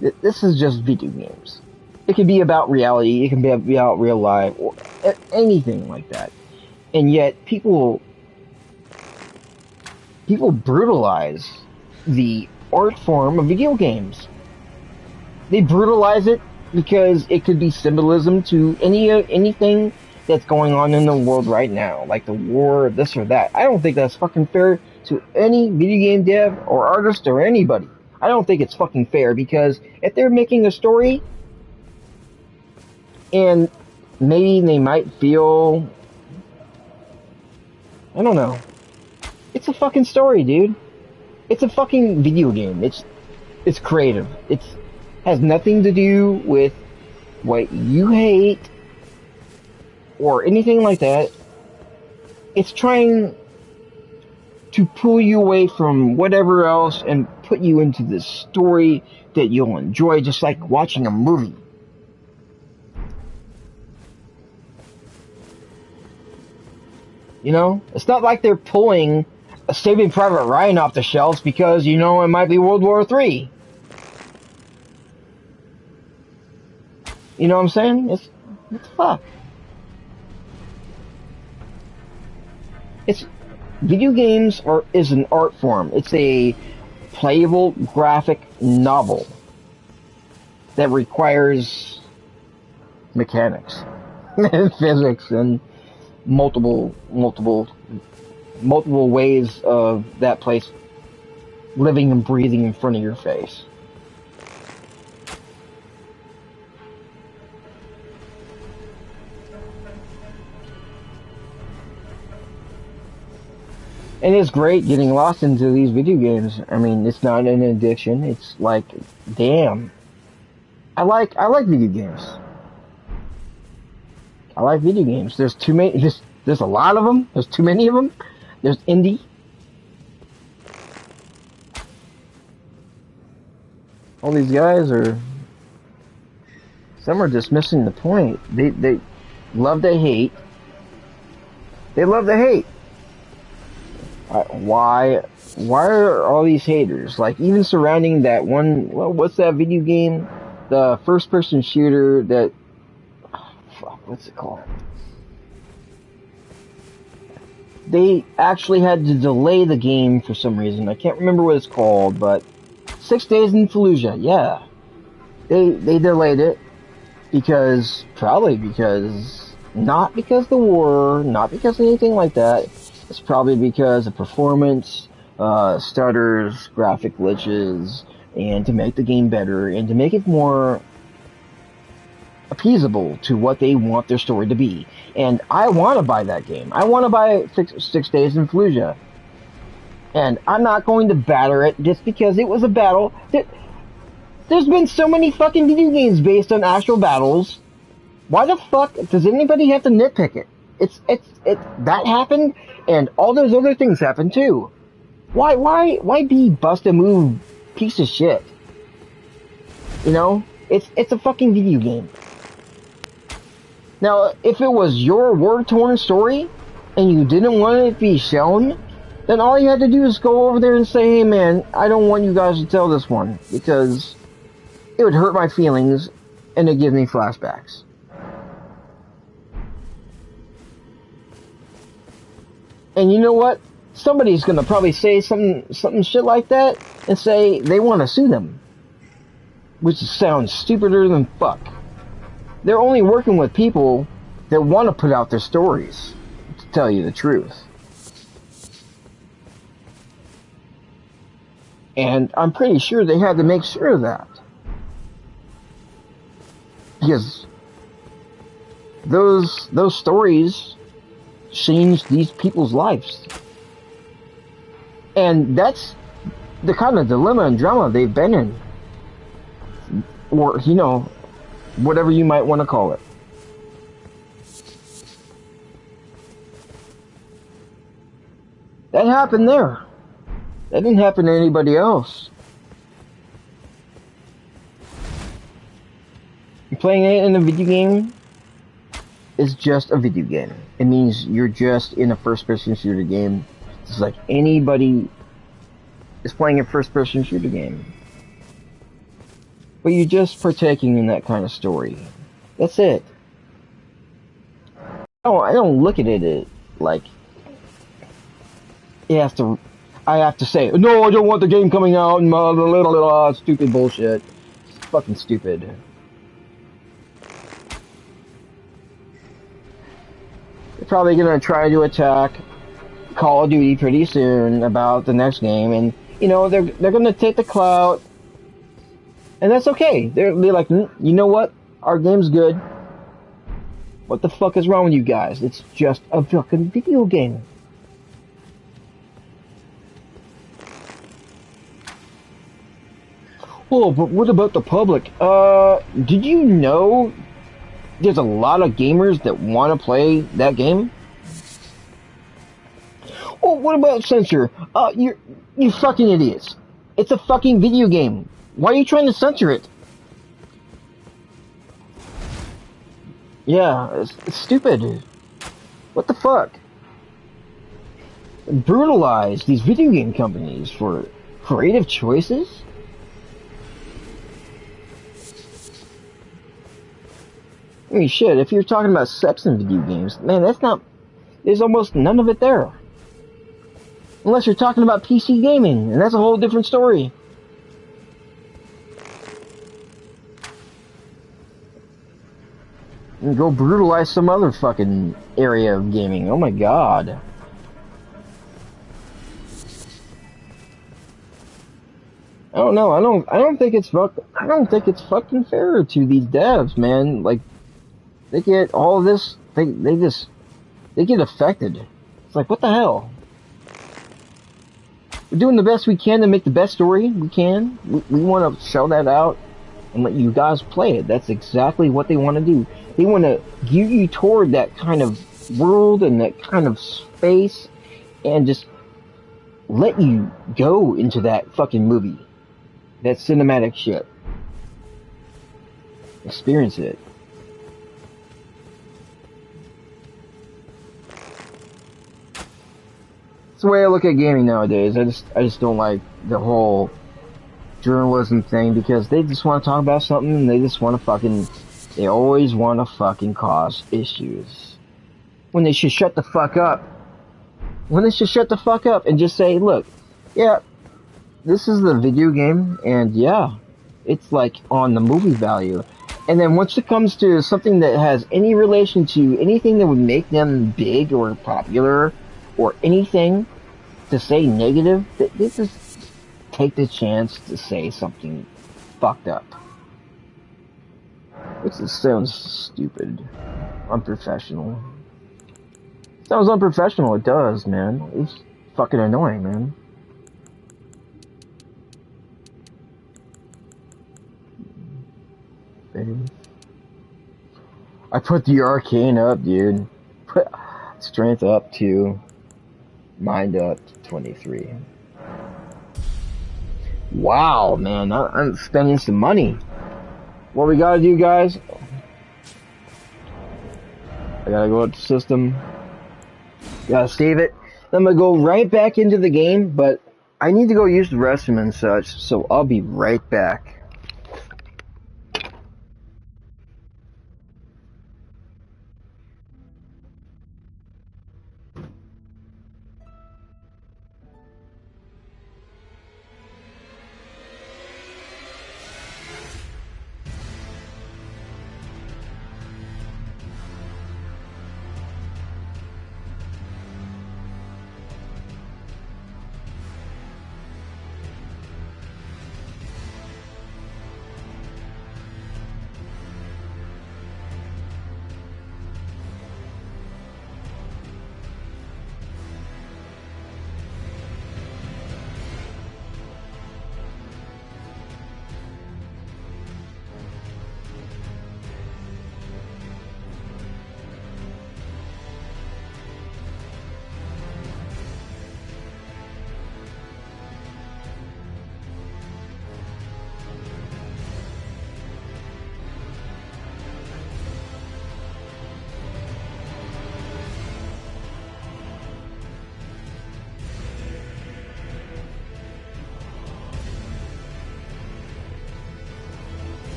This is just video games. It can be about reality. It can be about real life, or anything like that. And yet, people brutalize the art form of video games. They brutalize it because it could be symbolism to anything that's going on in the world right now, like the war, this or that. I don't think that's fucking fair to any video game dev or artist or anybody. I don't think it's fucking fair, because if they're making a story, and maybe they might feel, I don't know. It's a fucking story, dude. It's a fucking video game. It's creative. It has nothing to do with what you hate or anything like that. It's trying to pull you away from whatever else and put you into this story that you'll enjoy, just like watching a movie. It's not like they're pulling a Saving Private Ryan off the shelves because, it might be World War III. You know what I'm saying? What the fuck? Video games is an art form. It's a playable graphic novel that requires mechanics and physics and multiple ways of that place living and breathing in front of your face. And it's great getting lost into these video games. I mean, it's not an addiction. It's like, damn. I like video games. I like video games. There's too many. There's a lot of them. There's too many of them. There's indie. All these guys some are just missing the point. They love to hate. They love to hate. Why? Why are all these haters? Like, even surrounding that one, well, what's that video game? The first-person shooter that, fuck, what's it called? They actually had to delay the game for some reason. I can't remember what it's called, but 6 Days in Fallujah, yeah. They delayed it because, probably because, not because of the war, not because of anything like that. It's probably because of performance, stutters, graphic glitches, and to make the game better, and to make it more appeasable to what they want their story to be. And I want to buy that game. I want to buy 6 Days in Fallujah. And I'm not going to batter it just because it was a battle. There's been so many fucking video games based on actual battles. Why the fuck does anybody have to nitpick it? That happened, and all those other things happened too. Why be bust a move piece of shit? You know? It's a fucking video game. Now, if it was your war-torn story, and you didn't want it to be shown, then all you had to do is go over there and say, hey man, I don't want you guys to tell this one, because it would hurt my feelings, and it gives me flashbacks. And you know what? Somebody's gonna probably say something shit like that, and say they want to sue them. Which sounds stupider than fuck. They're only working with people that want to put out their stories, to tell you the truth. And I'm pretty sure they had to make sure of that. Because those stories changed these people's lives. And that's the kind of dilemma and drama they've been in. Or, you know, whatever you might want to call it. That happened there. That didn't happen to anybody else. Playing it in a video game is just a video game. It means you're just in a first-person shooter game. It's like anybody is playing a first-person shooter game. But you're just partaking in that kind of story. That's it. I don't look at it like I have to say, no, I don't want the game coming out and blah, blah, blah, blah, stupid bullshit. It's fucking stupid. They're probably gonna try to attack Call of Duty pretty soon about the next game, and you know they're gonna take the clout. And that's okay. They're like, you know what? Our game's good. What the fuck is wrong with you guys? It's just a fucking video game. Oh, but what about the public? Did you know there's a lot of gamers that want to play that game? Oh, what about censor? You fucking idiots. It's a fucking video game. Why are you trying to censor it? Yeah, it's stupid. What the fuck? Brutalize these video game companies for creative choices? I mean, shit, if you're talking about sex in video games, man, there's almost none of it there. Unless you're talking about PC gaming, and that's a whole different story. And go brutalize some other fucking area of gaming. Oh my god. I don't know. I don't think it's fucking fair to these devs, man. Like, they get all of this. They get affected. It's like, what the hell? We're doing the best we can to make the best story we can. We want to show that out and let you guys play it. That's exactly what they want to do. They want to gear you toward that kind of world and that kind of space and just let you go into that fucking movie. That cinematic shit. Experience it. the way I look at gaming nowadays. I just don't like the whole journalism thing because they just want to talk about something and they always want to fucking cause issues. When they should shut the fuck up. When they should shut the fuck up and just say, look, yeah, this is the video game and yeah, it's like on the movie value. And then once it comes to something that has any relation to anything that would make them big or popular or anything to say negative, they just take the chance to say something fucked up. Which sounds stupid. Unprofessional. Sounds unprofessional, it does, man. It's fucking annoying, man. I put the arcane up, dude. Put strength up to mind up to 23. Wow, man, I'm spending some money. What we gotta do, guys? I gotta go up to system. Gotta save it. Then I'm gonna go right back into the game, but I need to go use the restroom and such, so I'll be right back.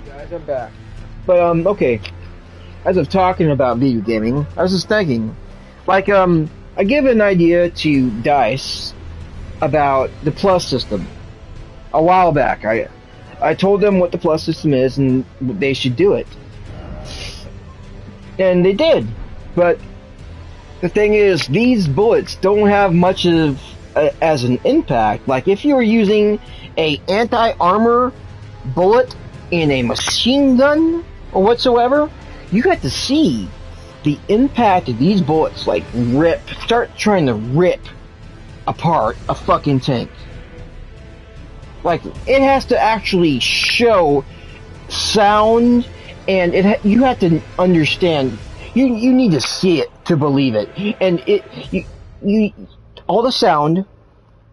Guys, I'm back. But, okay. As of talking about video gaming, I was just thinking, like, I gave an idea to DICE about the Plus system a while back. I told them what the Plus system is and they should do it. And they did. But the thing is, these bullets don't have much of as an impact. Like, if you were using a anti-armor bullet in a machine gun or whatsoever, you got to see the impact of these bullets, like, start trying to rip apart a fucking tank. Like, it has to actually show sound, and you have to understand. You need to see it to believe it, and all the sound,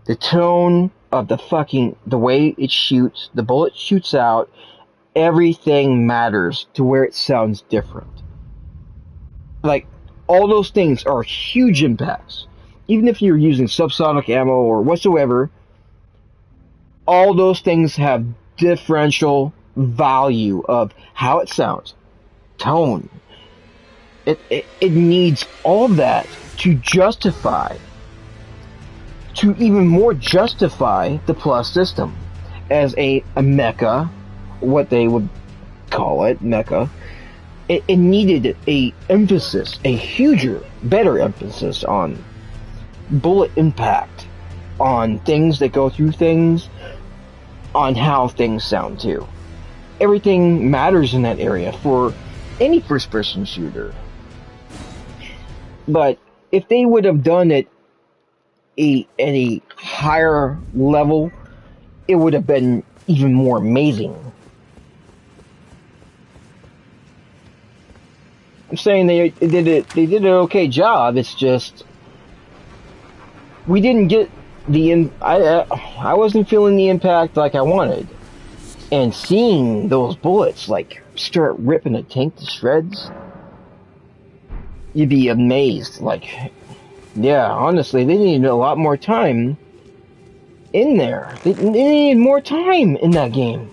the tone of the way it shoots, the bullet shoots out, everything matters to where it sounds different. Like, all those things are huge impacts. Even if you're using subsonic ammo or whatsoever, all those things have differential value of how it sounds, tone. It needs all of that to even more justify the Plus system as a mecha, what they would call it, mecha. it needed a emphasis, a huger, better emphasis on bullet impact, on things that go through things, on how things sound too. Everything matters in that area for any first-person shooter. But if they would have done it at a higher level, it would have been even more amazing. I'm saying they did an okay job. It's just we didn't get I wasn't feeling the impact like I wanted. And seeing those bullets like start ripping a tank to shreds, you'd be amazed. Like, yeah, honestly, they needed a lot more time in there. They needed more time in that game.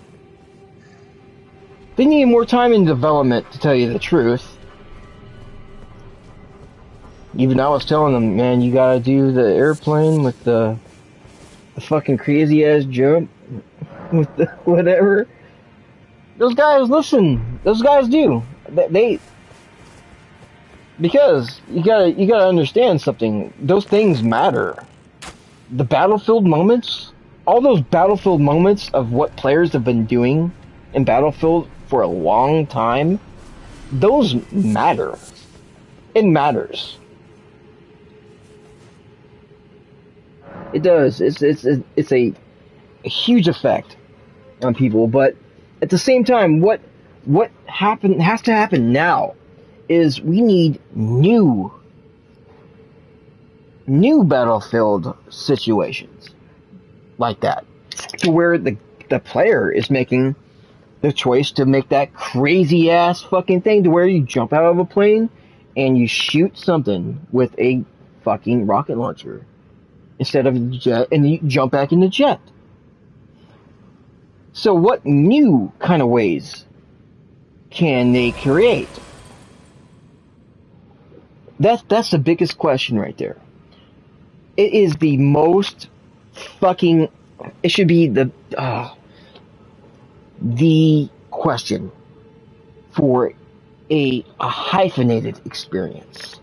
They needed more time in development, to tell you the truth. Even I was telling them, man, you gotta do the airplane with the fucking crazy ass jump with the whatever. Those guys listen. Those guys do. They because you gotta understand something. Those things matter. The battlefield moments, all those battlefield moments of what players have been doing in Battlefield for a long time, those matter. It matters. It does. It's a huge effect on people, but at the same time, what has to happen now is we need new Battlefield situations like that, to where the player is making the choice to make that crazy ass fucking thing, to where you jump out of a plane and you shoot something with a fucking rocket launcher instead of a jet, and you jump back in the jet. So what new kind of ways can they create? That's the biggest question right there. It is the most fucking, it should be the question for a hyphenated experience.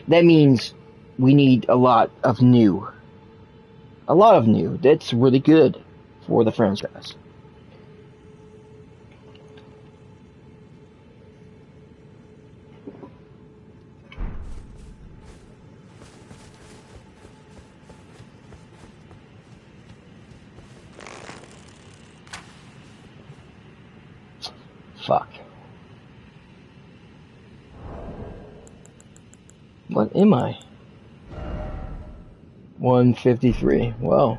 That means we need a lot of new. That's really good for the franchise. Fuck. What am I? 153. Well,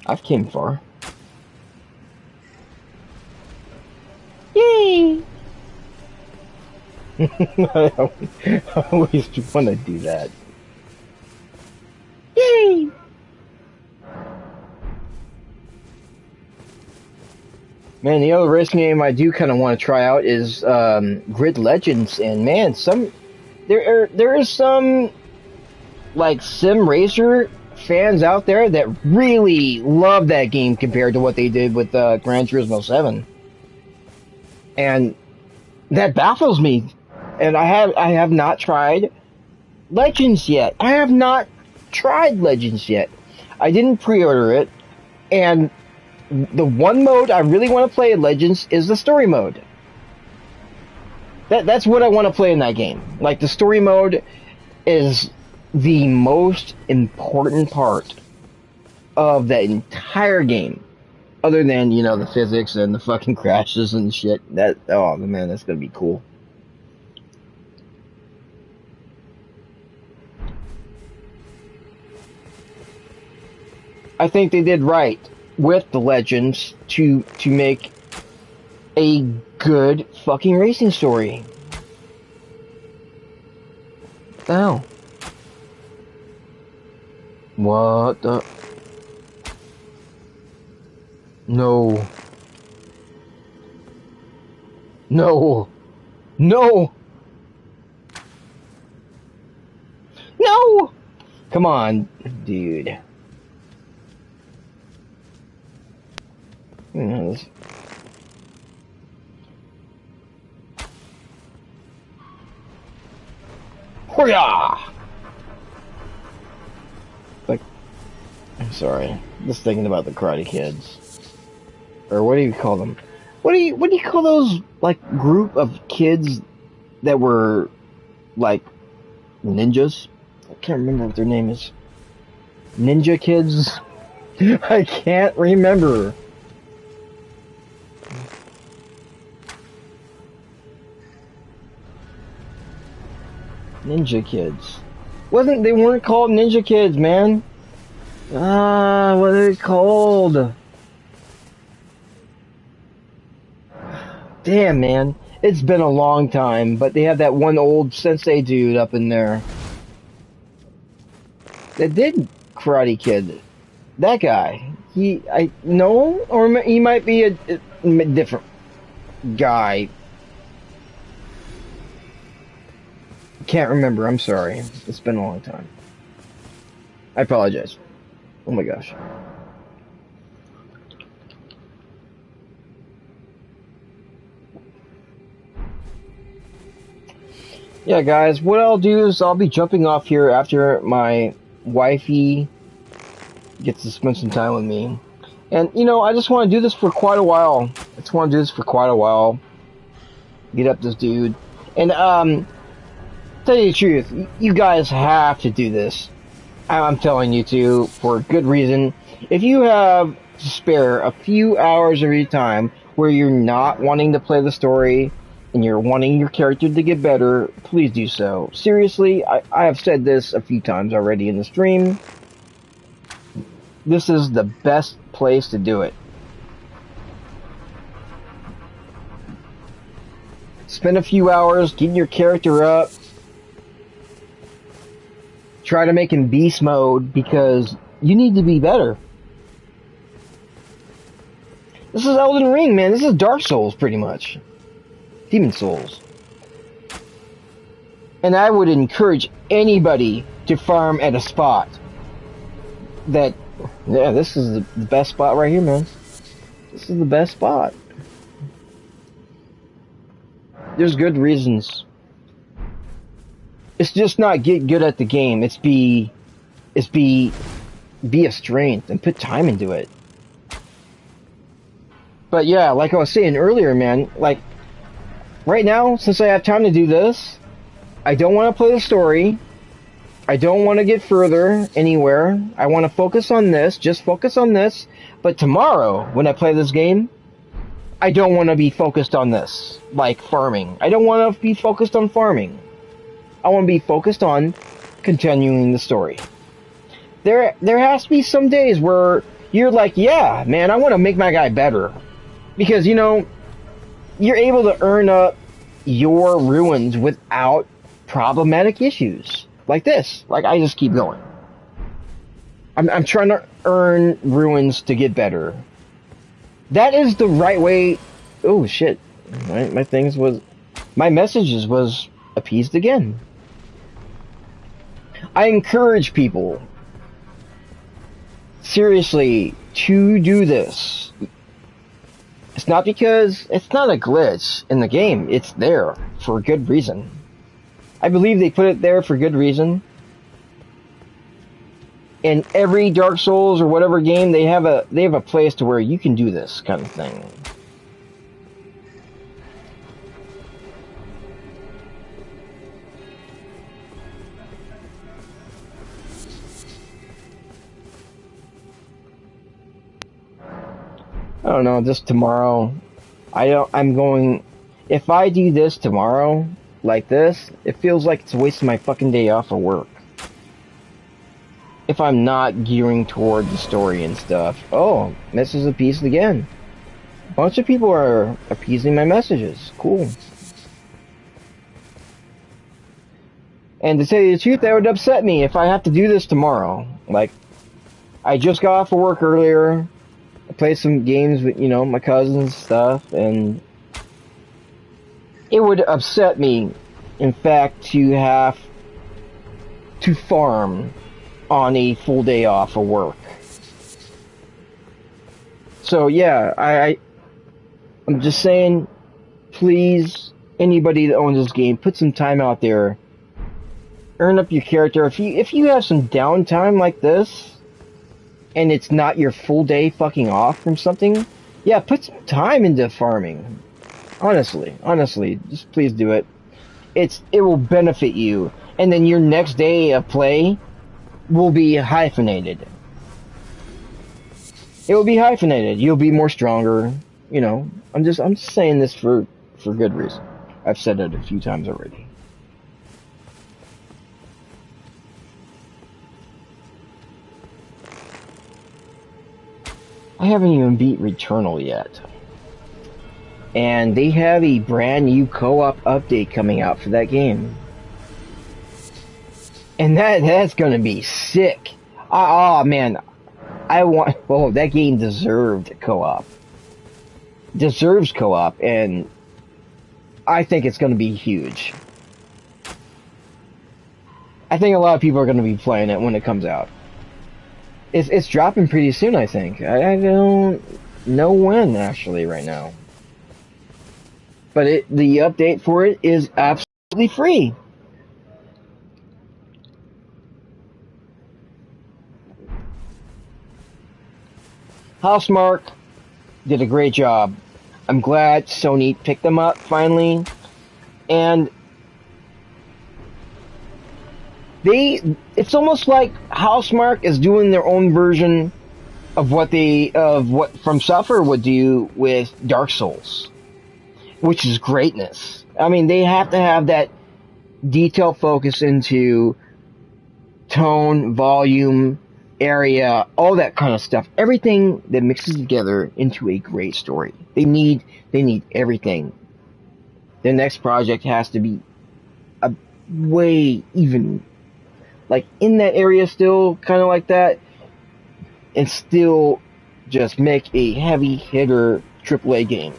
I've came far. Yay! I always want to do that. Yay! Man, the other racing game I do kind of want to try out is Grid Legends, and man, there is some like sim racer fans out there that really love that game compared to what they did with Gran Turismo 7, and that baffles me. And I have not tried Legends yet. I didn't pre-order it, and the one mode I really want to play in Legends is the story mode. That's what I want to play in that game. Like, the story mode is the most important part of that entire game, other than, you know, the physics and the fucking crashes and shit. Oh man, that's gonna be cool. I think they did right with the Legends to make a good fucking racing story. What the hell? What the? No. No. No. No. Come on, dude. Hurrah! Like, I'm sorry. Just thinking about the Karate Kids. Or what do you call them? What do you call those, like, group of kids that were, like, ninjas? I can't remember what their name is. Ninja kids? I can't remember. Ninja kids. They weren't called Ninja Kids, man. Ah, what are they called? Damn, man. It's been a long time, but they have that one old sensei dude up in there. That did Karate Kid. That guy. Or he might be a different guy. Can't remember, I'm sorry. It's been a long time. I apologize. Oh my gosh. Yeah, guys, what I'll do is I'll be jumping off here after my wifey gets to spend some time with me. And, I just want to do this for quite a while. Get up this dude. And, tell you the truth, you guys have to do this. I'm telling you to, for good reason. If you have to spare a few hours of your time where you're not wanting to play the story and you're wanting your character to get better, please do so. Seriously, I have said this a few times already in the stream. This is the best place to do it. Spend a few hours getting your character up. Try to make him beast mode because you need to be better. This is Elden Ring, man. This is Dark Souls, pretty much. Demon Souls. And I would encourage anybody to farm at a spot that, yeah, this is the best spot right here, man. This is the best spot. There's good reasons. It's just not get good at the game. It's be a strength and put time into it. But yeah, like I was saying earlier, man, like, right now, since I have time to do this, I don't want to play the story. I don't want to get further anywhere. I want to focus on this, just focus on this. But tomorrow, when I play this game, I don't want to be focused on this, like farming. I don't want to be focused on farming. I want to be focused on continuing the story. There has to be some days where you're like, yeah, man, I want to make my guy better. Because, you're able to earn up your ruins without problematic issues. Like this. Like, I just keep going. I'm trying to earn ruins to get better. That is the right way. Oh, shit. My messages was appeased again. I encourage people, seriously, to do this. It's not because it's not a glitch in the game. It's there for a good reason. I believe they put it there for good reason. In every Dark Souls or whatever game, they have a place to where you can do this kind of thing. I don't know, just tomorrow. If I do this tomorrow, like this, it feels like it's wasting my fucking day off of work. If I'm not gearing toward the story and stuff. Oh, message appeased again. A bunch of people are appeasing my messages. Cool. And to tell you the truth, that would upset me if I have to do this tomorrow. Like, I just got off of work earlier. I played some games with, my cousins and stuff, and it would upset me, in fact, to have to farm on a full day off of work. So yeah, I'm just saying, please, anybody that owns this game, put some time out there earn up your character. If you have some downtime like this, and it's not your full day fucking off from something, yeah, put some time into farming. Honestly, just please do it. It will benefit you, and then your next day of play will be hyphenated. It will be hyphenated. You'll be more stronger. You know, I'm just saying this for good reason. I've said it a few times already. I haven't even beat Returnal yet. And they have a brand new co-op update coming out for that game. And that's gonna be sick. Oh man, that game deserved co-op. Deserves co-op, and I think it's gonna be huge. I think a lot of people are gonna be playing it when it comes out. It's dropping pretty soon, I think. I don't know when actually right now. But the update for it is absolutely free. Housemarque did a great job. I'm glad Sony picked them up finally, and it's almost like Housemarque is doing their own version of what From Software would do with Dark Souls, which is greatness. I mean, they have to have that detail focus into tone, volume, area, all that kind of stuff. Everything that mixes together into a great story. They need everything. Their next project has to be a way even, like in that area still, kind of like that, and still just make a heavy hitter AAA game.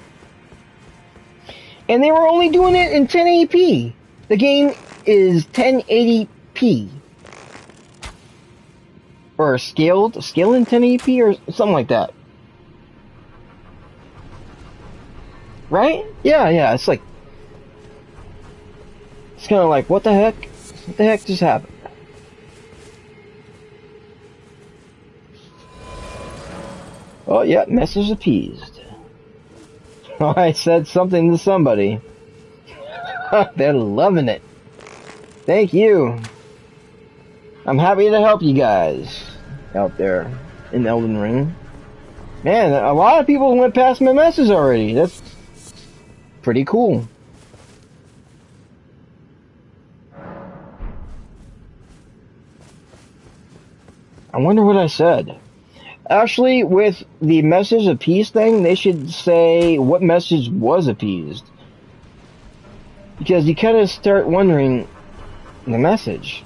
And they were only doing it in 1080p. The game is 1080p. Or scaled in 1080p or something like that. Right? Yeah, it's like, it's kind of like, what the heck? What the heck just happened? Oh, yeah, message appeased. I said something to somebody. They're loving it. Thank you. I'm happy to help you guys out there in Elden Ring. Man, a lot of people went past my message already. That's pretty cool. I wonder what I said. Actually, with the message appeased thing, they should say what message was appeased. Because you kind of start wondering the message.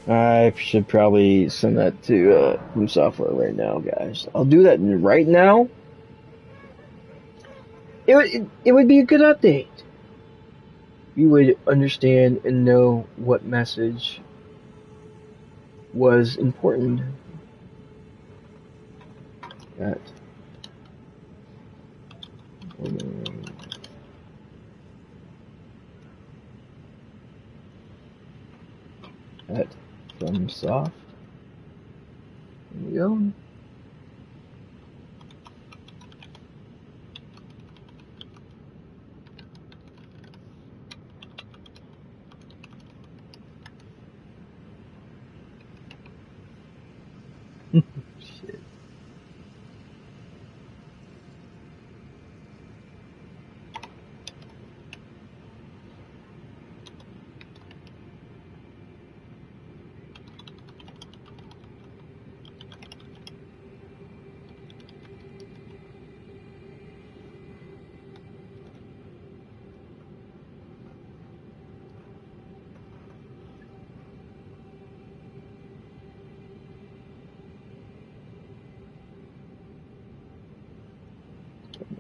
I should probably send that to From Software right now, guys. I'll do that right now. It would be a good update. You would understand and know what message was important. That From Soft. There we go. Shit.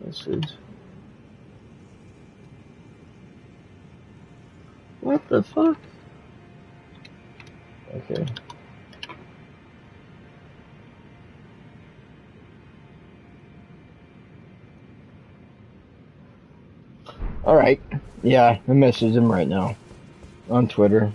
Message. What the fuck? Okay. Alright. Yeah, I messaged him right now on Twitter.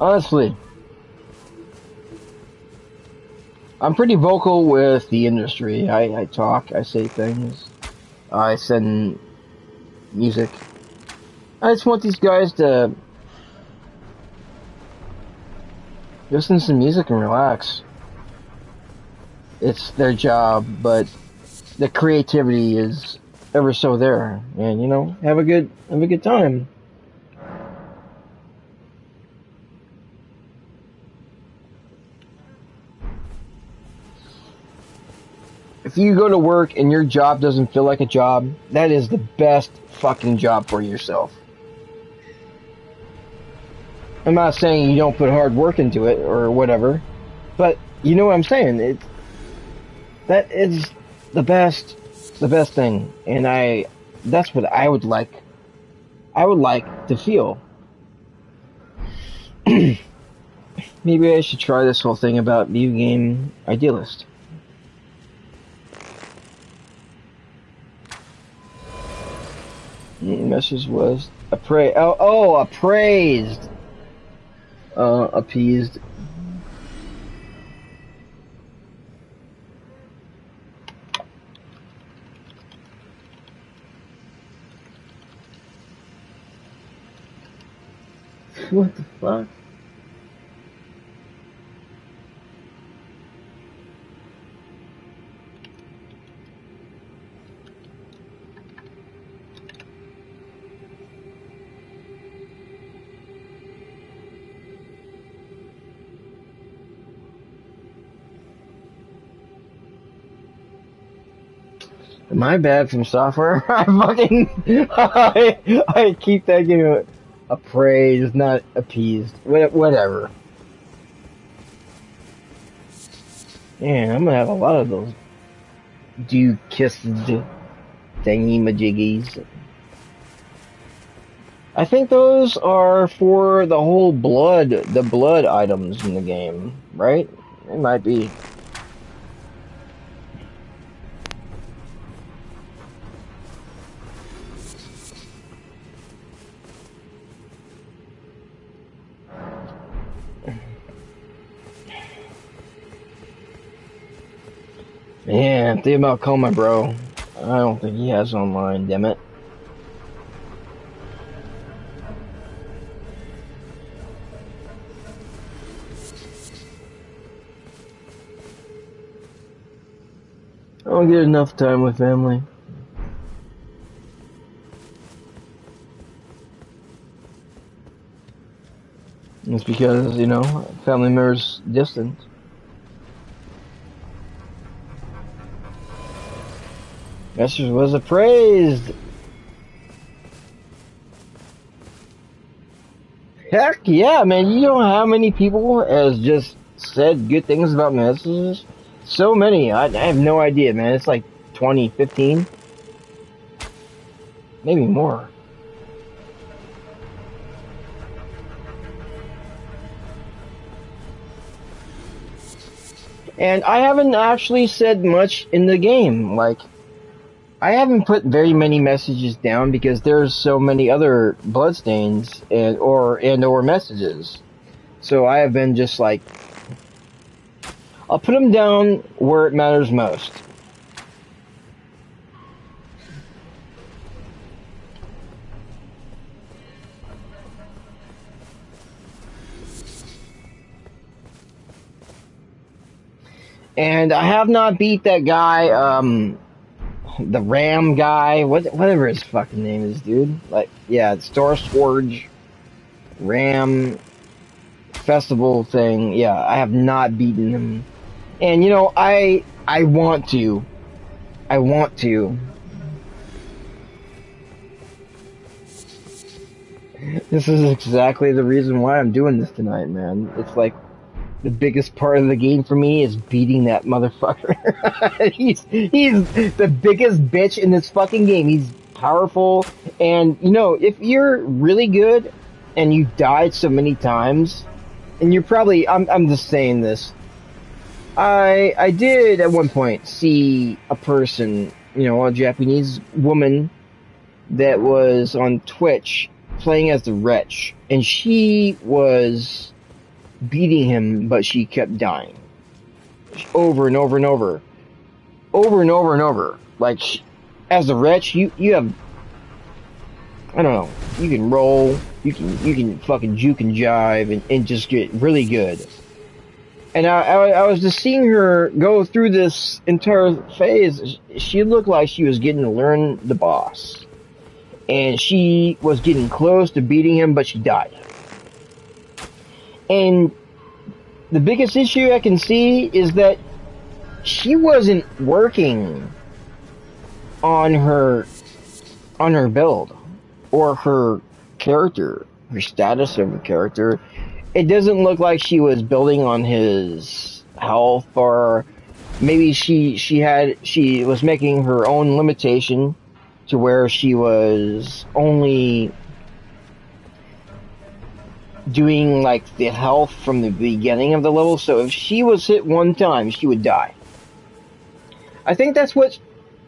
Honestly, I'm pretty vocal with the industry. I talk, I say things, I send music. I just want these guys to listen to some music and relax. It's their job, but the creativity is ever so there, and have a good time. If you go to work and your job doesn't feel like a job, that is the best fucking job for yourself. I'm not saying you don't put hard work into it or whatever, but you know what I'm saying. That is the best thing, and that's what I would like. I would like to feel. Maybe I should try this whole thing about video game idealist. The message was appraised, appeased. What the fuck? Am I bad from software? I keep thinking appraised, not appeased. Whatever. Man, I'm gonna have a lot of those do kisses thingy majiggies. I think those are for the whole the blood items in the game, right? It might be. Man, think about Coma, bro. I don't think he has online, damn it. I don't get enough time with family. It's because, family members distant. Message was appraised. Heck yeah, man. You know how many people has just said good things about messages? So many. I have no idea, man. It's like 20, 15. Maybe more. And I haven't actually said much in the game. Like, I haven't put very many messages down because there's so many other bloodstains or messages. So I have been just like, I'll put them down where it matters most. And I have not beat that guy, the Ram guy, whatever his fucking name is, dude. Like, yeah, Star Scourge, Ram, Festival thing. Yeah, I have not beaten him. And I want to. I want to. This is exactly the reason why I'm doing this tonight, man. It's like, the biggest part of the game for me is beating that motherfucker. He's the biggest bitch in this fucking game. He's powerful, and you know, if you're really good and you died so many times, and you're probably I'm just saying this. I did at one point see a person, you know, a Japanese woman that was on Twitch playing as the Wretch, and she was beating him, but she kept dying over and over and over, over and over and over. Like as the Wretch, you have, I don't know, you can roll, you can fucking juke and jive and just get really good. And I was just seeing her go through this entire phase. She looked like she was getting to learn the boss. And she was getting close to beating him, but she died. And the biggest issue I can see is that she wasn't working on her build or her character, her status of her character. It doesn't look like she was building on his health, or maybe she was making her own limitation to where she was only doing like the health from the beginning of the level. So if she was hit one time, she would die. I think that's what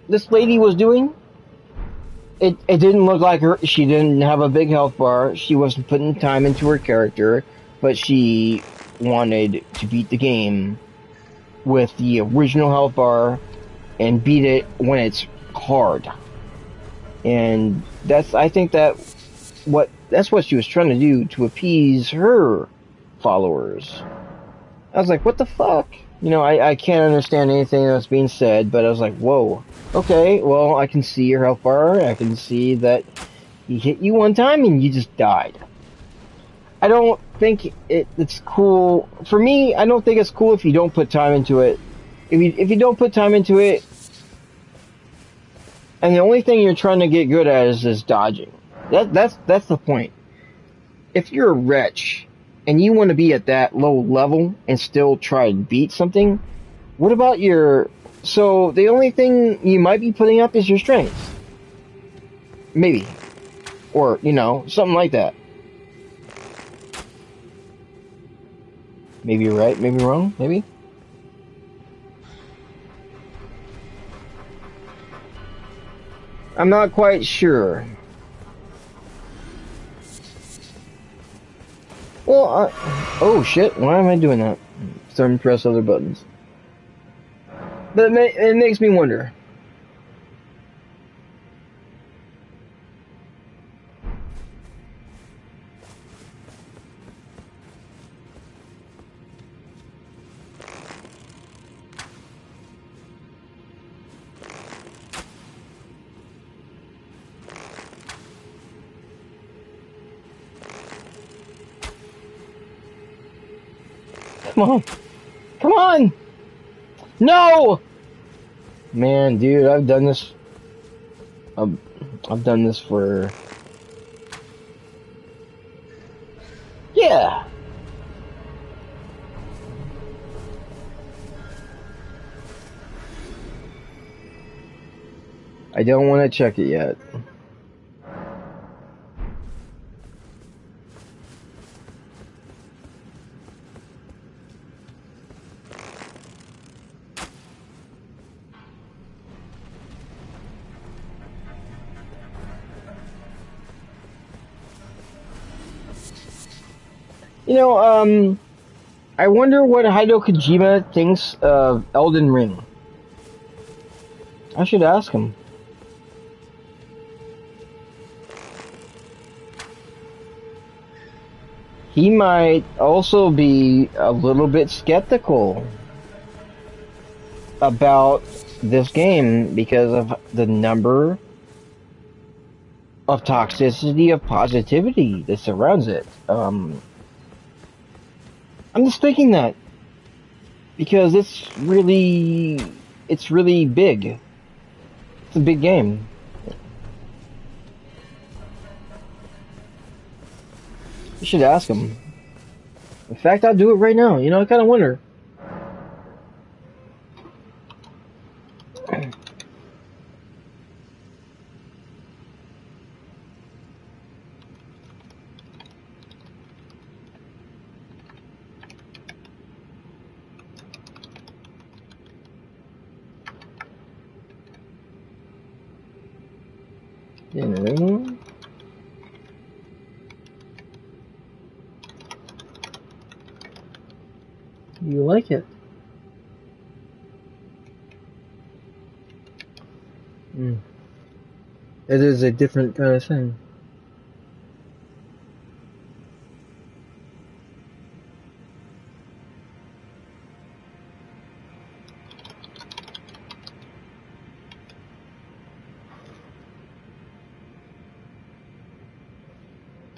this lady was doing. It didn't look like her. She didn't have a big health bar. She wasn't putting time into her character. But she wanted to beat the game with the original health bar and beat it when it's hard. And I think that's what she was trying to do to appease her followers. I was like, what the fuck? You know, I can't understand anything that's being said, but I was like, whoa. Okay, well, I can see your health bar. I can see that he hit you one time and you just died. I don't think it's cool. For me, I don't think it's cool if you don't put time into it. If you don't put time into it, and the only thing you're trying to get good at is dodging. That's the point. If you're a Wretch and you want to be at that low level and still try to beat something, what about so the only thing you might be putting up is your strength. Maybe. Or, you know, something like that. Maybe you're right, maybe you're wrong, maybe. I'm not quite sure. Well, oh shit, why am I doing that? Starting to press other buttons. But it makes me wonder. Come on. Come on! No! Man, dude, I've done this. I've done this for. Yeah! I don't want to check it yet. You know, I wonder what Hideo Kojima thinks of Elden Ring. I should ask him. He might also be a little bit skeptical about this game because of the number of toxicity of positivity that surrounds it. I'm just thinking that because it's really big. It's a big game. You should ask him. In fact, I'll do it right now. You know, I kind of wonder. You know, you like it? It is a different kind of thing.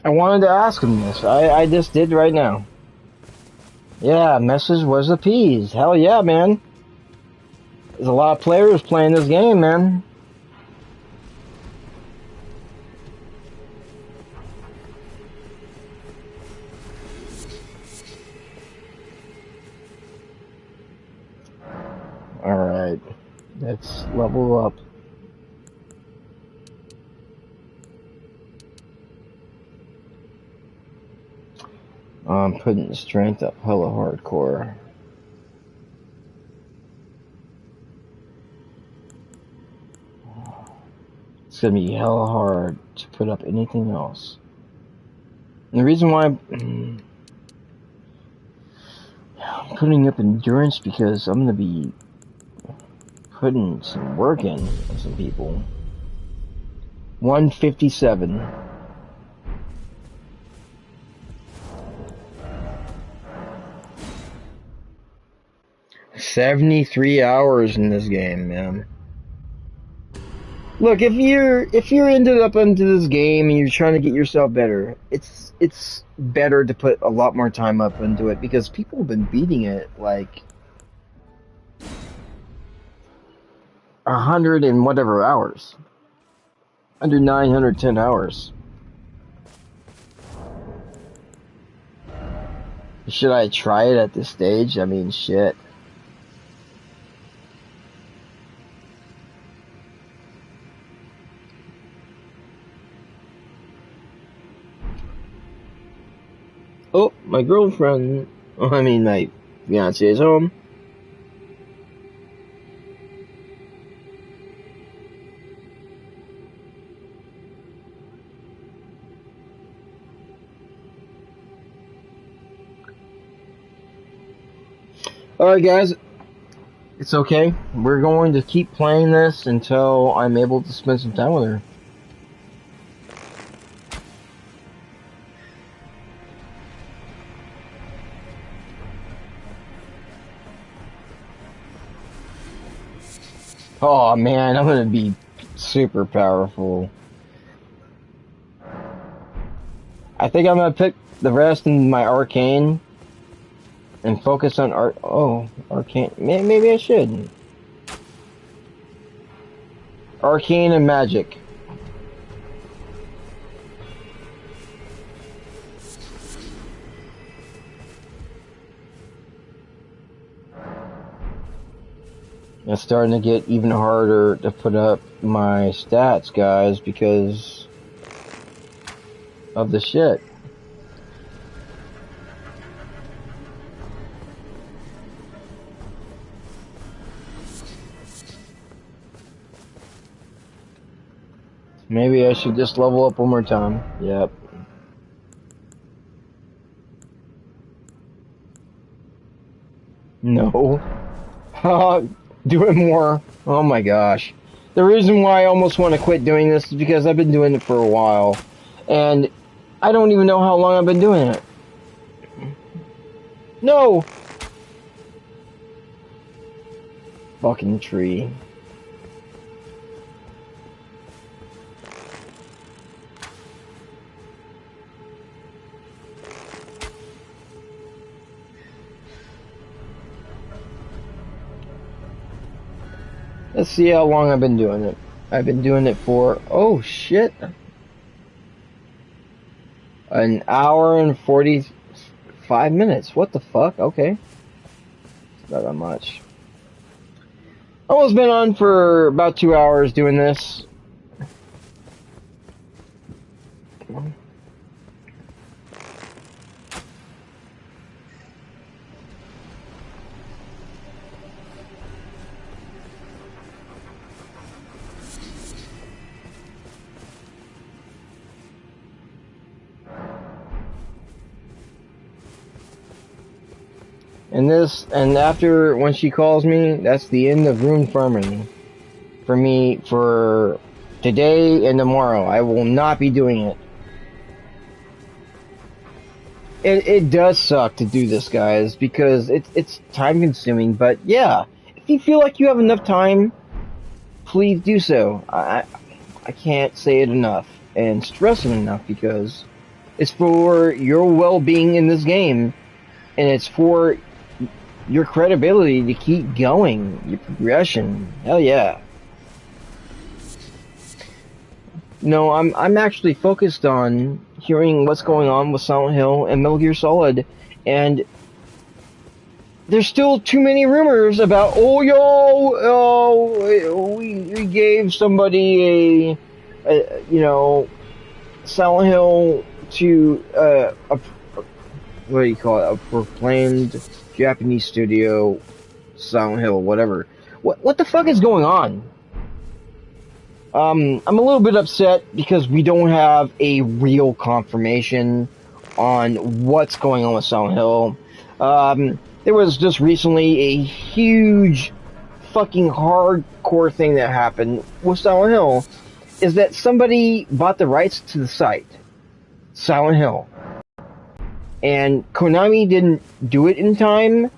I wanted to ask him this. I just did right now. Yeah, message was appeased. Hell yeah, man. There's a lot of players playing this game, man. Alright. Let's level up. I'm putting the strength up hella hardcore. It's gonna be hella hard to put up anything else. And the reason why I'm putting up endurance because I'm gonna be putting some work in on some people. 157. $73 in this game, man. Look, if you're into this game and you're trying to get yourself better, it's better to put a lot more time up into it because people have been beating it like 100 and whatever hours. Under 910 hours. Should I try it at this stage? I mean, shit. Oh, my girlfriend, my fiance is home. Alright guys, it's okay. We're going to keep playing this until I'm able to spend some time with her. Oh man, I'm gonna be super powerful. I think I'm gonna pick the rest in my arcane and focus on arcane. Maybe I should. Arcane and magic. It's starting to get even harder to put up my stats, guys, because of the shit. Maybe I should just level up one more time. Yep. No. Doing more. Oh my gosh. The reason why I almost want to quit doing this is because I've been doing it for a while. And I don't even know how long I've been doing it. No! Fucking tree. Let's see how long I've been doing it. I've been doing it for, oh shit, an hour and 5 minutes. What the fuck? Okay. Not that much. Almost been on for about 2 hours doing this. And after, when she calls me, that's the end of rune farming. For me, for today and tomorrow. I will not be doing it. It does suck to do this, guys, because it's time consuming, but yeah, if you feel like you have enough time, please do so. I can't say it enough and stress it enough, because it's for your well-being in this game, and it's for your credibility to keep going, your progression. Hell yeah. No, I'm actually focused on hearing what's going on with Silent Hill and Metal Gear Solid, and there's still too many rumors about, we gave somebody a Silent Hill to what do you call it, a proclaimed Japanese studio, Silent Hill, whatever. What the fuck is going on? I'm a little bit upset because we don't have a real confirmation on what's going on with Silent Hill. There was just recently a huge fucking hardcore thing that happened with Silent Hill, is that somebody bought the rights to the site, Silent Hill. And Konami didn't do it in time.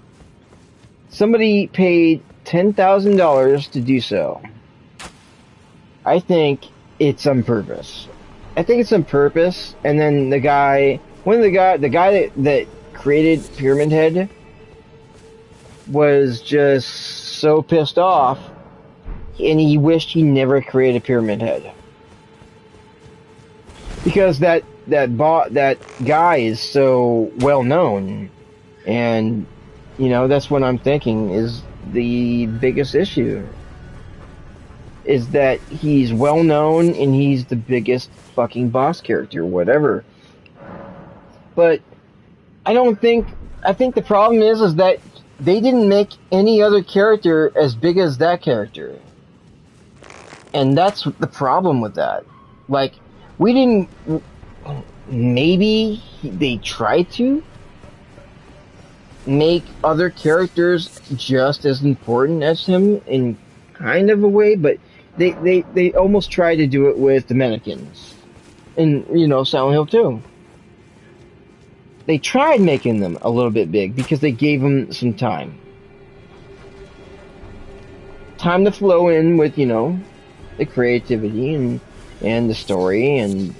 Somebody paid $10,000 to do so. I think it's on purpose. And then the guy that created Pyramid Head was just so pissed off, and he wished he never created Pyramid Head. Because that guy is so well known, and that's what I'm thinking is the biggest issue. Is that he's well known and he's the biggest fucking boss character, whatever. But I think the problem is that they didn't make any other character as big as that character. And that's the problem with that. Like, maybe they tried to make other characters just as important as him in kind of a way, but they almost tried to do it with the mannequins. And, Silent Hill 2. They tried making them a little bit big because they gave them some time. Time to flow in with, the creativity and the story, and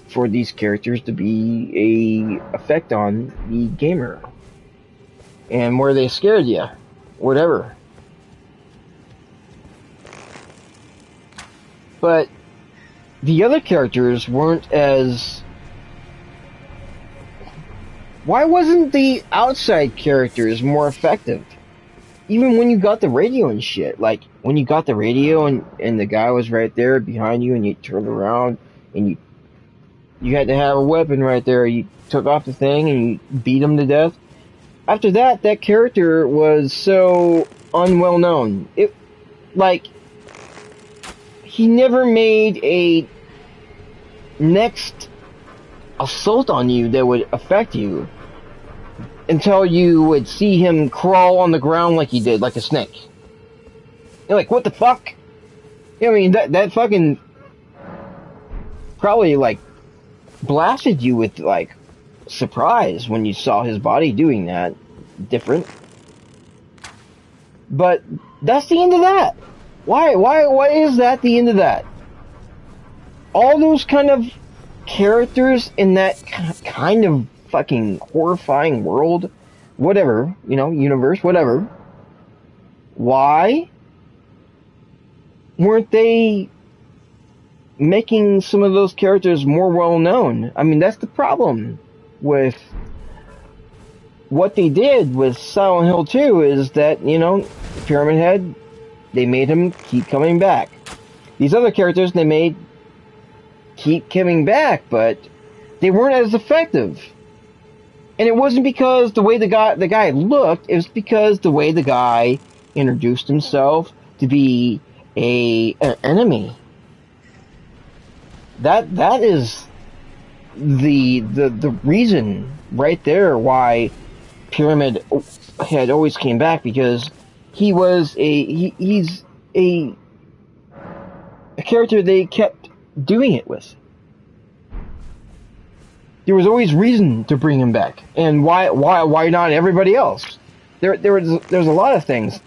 for these characters to be a effect on the gamer. And where they scared you. Whatever. But the other characters weren't as... Why wasn't the outside characters more effective? Even when you got the radio and shit. Like, when you got the radio and the guy was right there behind you and you turned around and you had to have a weapon right there. You took off the thing and you beat him to death. After that character was so unwell known. He never made a next assault on you that would affect you until you would see him crawl on the ground like he did, like a snake. You're like, what the fuck? I mean, that fucking probably, blasted you with, surprise when you saw his body doing that. Different. But that's the end of that. Why is that the end of that? All those kind of characters in that kind of fucking horrifying world, whatever, universe, whatever. Why weren't they making some of those characters more well known? I mean, that's the problem with what they did with Silent Hill 2 is that, Pyramid Head, they made him keep coming back. These other characters they made keep coming back, but they weren't as effective. And it wasn't because the way the guy looked, it was because the way the guy introduced himself to be an enemy. That is the reason right there why Pyramid Head always came back, because he was he's a character they kept doing it with. There was always reason to bring him back, and why not everybody else? There's a lot of things.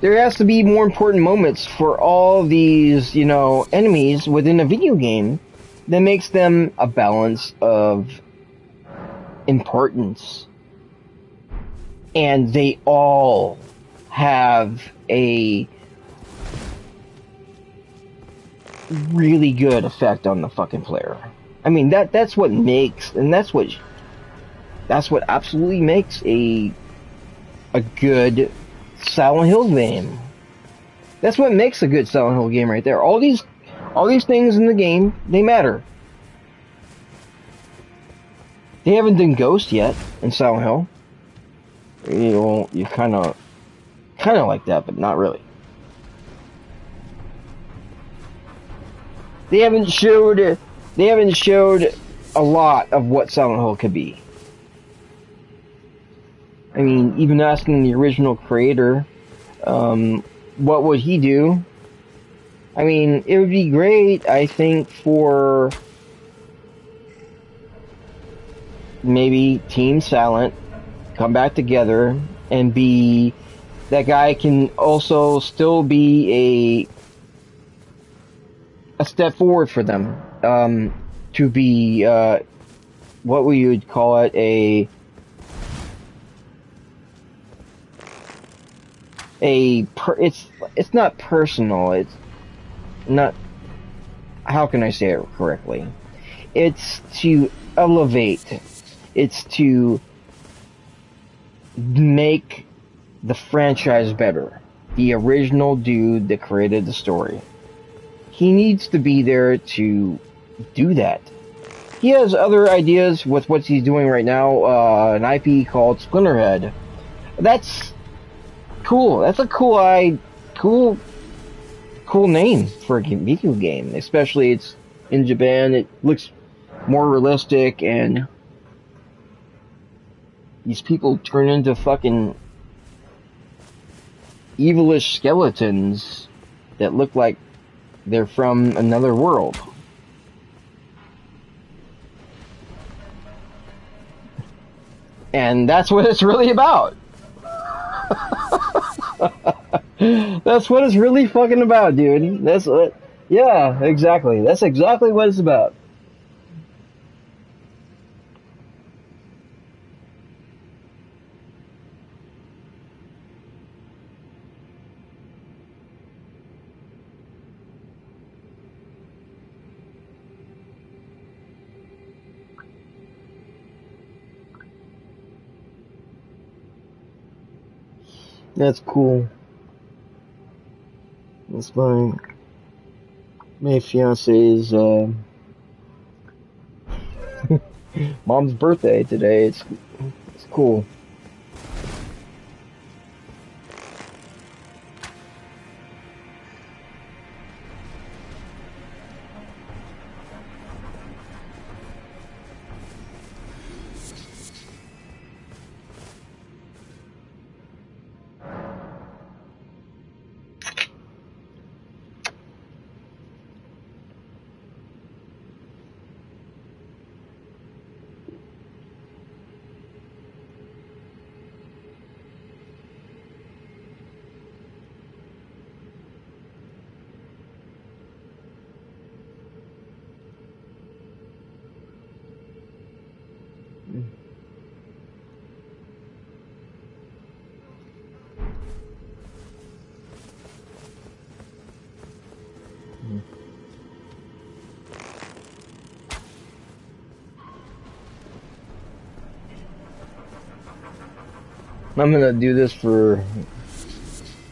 There has to be more important moments for all these, enemies within a video game that makes them a balance of importance. And they all have a really good effect on the fucking player. I mean, that's what makes, and that's what absolutely makes a good Silent Hill game. That's what makes a good Silent Hill game right there. All these things in the game, they matter. They haven't done Ghost yet in Silent Hill. You kind of like that, but not really. They haven't showed a lot of what Silent Hill could be. I mean, even asking the original creator, what would he do? I mean, it would be great, I think, for maybe Team Silent come back together and be, that guy can also still be a step forward for them, to be, what we would call it, it's not personal, it's not, how can I say it correctly? It's to elevate, it's to make the franchise better. The original dude that created the story, he needs to be there to do that. He has other ideas with what he's doing right now, an IP called Splinterhead. That's cool. That's a cool name for a video game. Especially it's in Japan. It looks more realistic, and these people turn into fucking evilish skeletons that look like they're from another world. And that's what it's really about. That's what it's really fucking about, dude. That's what, yeah, exactly. That's exactly what it's about. That's cool. That's my fiance's mom's birthday today. It's cool. I'm gonna do this for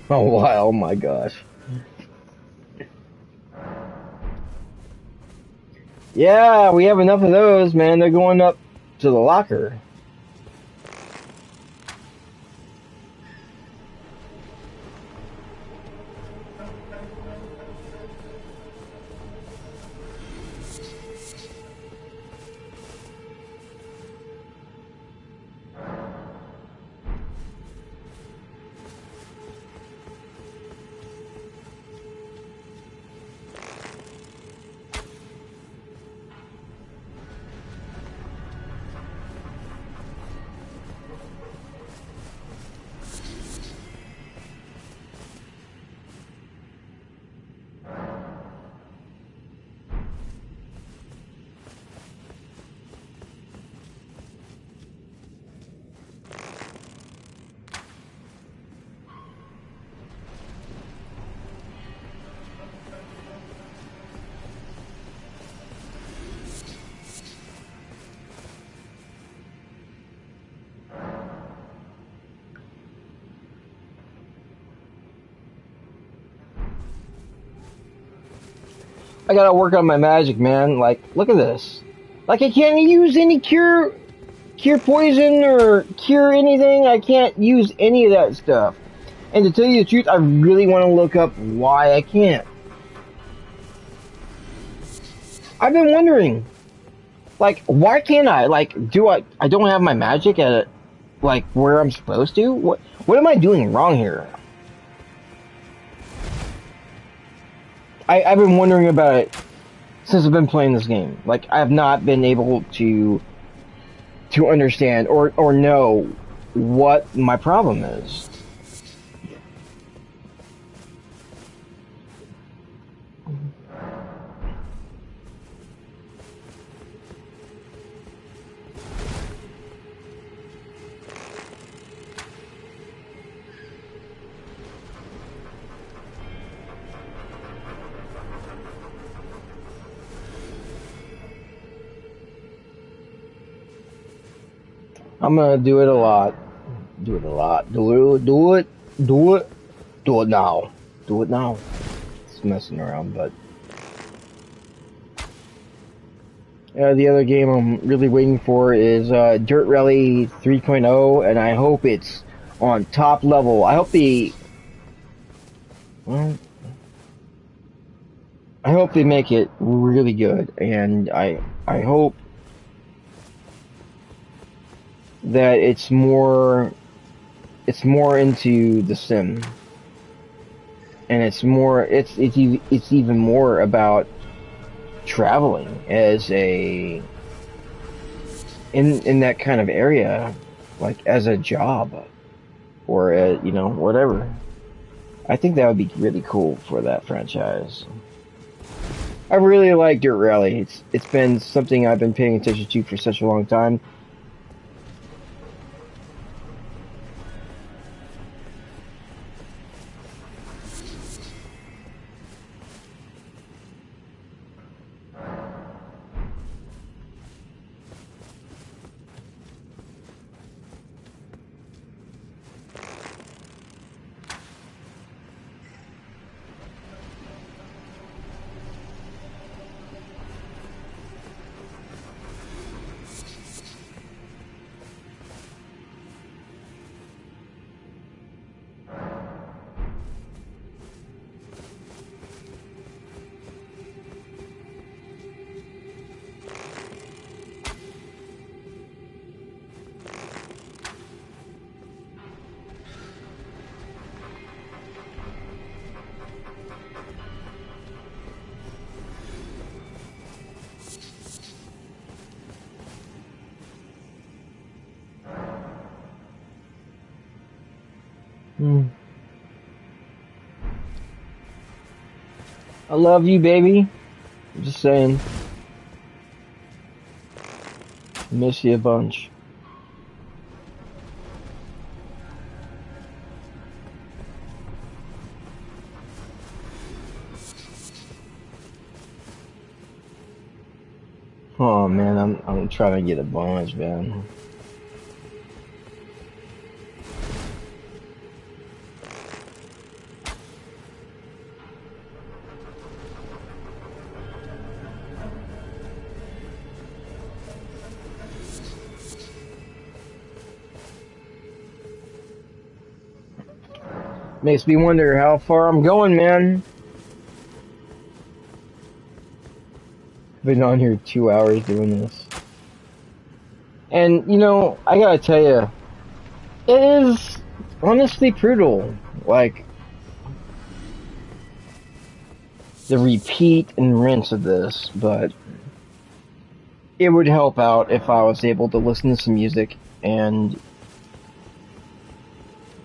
a while. Oh my gosh. Yeah, we have enough of those, man. They're going up to the locker. I gotta work on my magic, man. Like, look at this. Like, I can't use any cure poison or cure anything. I can't use any of that stuff. And to tell you the truth, I really want to look up why I can't. I've been wondering, like, why can't I? Like, I don't have my magic at, like, where I'm supposed to? What am I doing wrong here? I've been wondering about it since I've been playing this game. Like, I have not been able to understand or know what my problem is. I'm gonna do it a lot. Do it a lot. Do it now. Do it now. It's messing around, but the other game I'm really waiting for is Dirt Rally 3.0, and I hope it's on top level. I hope I hope they make it really good, and I hope that it's more into the sim, and it's even more about traveling as in that kind of area, like as a job or whatever. I think that would be really cool for that franchise. I really like Dirt Rally. It's been something I've been paying attention to for such a long time. I love you, baby. I'm just saying. Miss you a bunch. Oh man, I'm trying to get a bunch, man. Makes me wonder how far I'm going, man. Been on here 2 hours doing this. And, you know, I gotta tell you, it is honestly brutal. Like, the repeat and rinse of this, but it would help out if I was able to listen to some music, and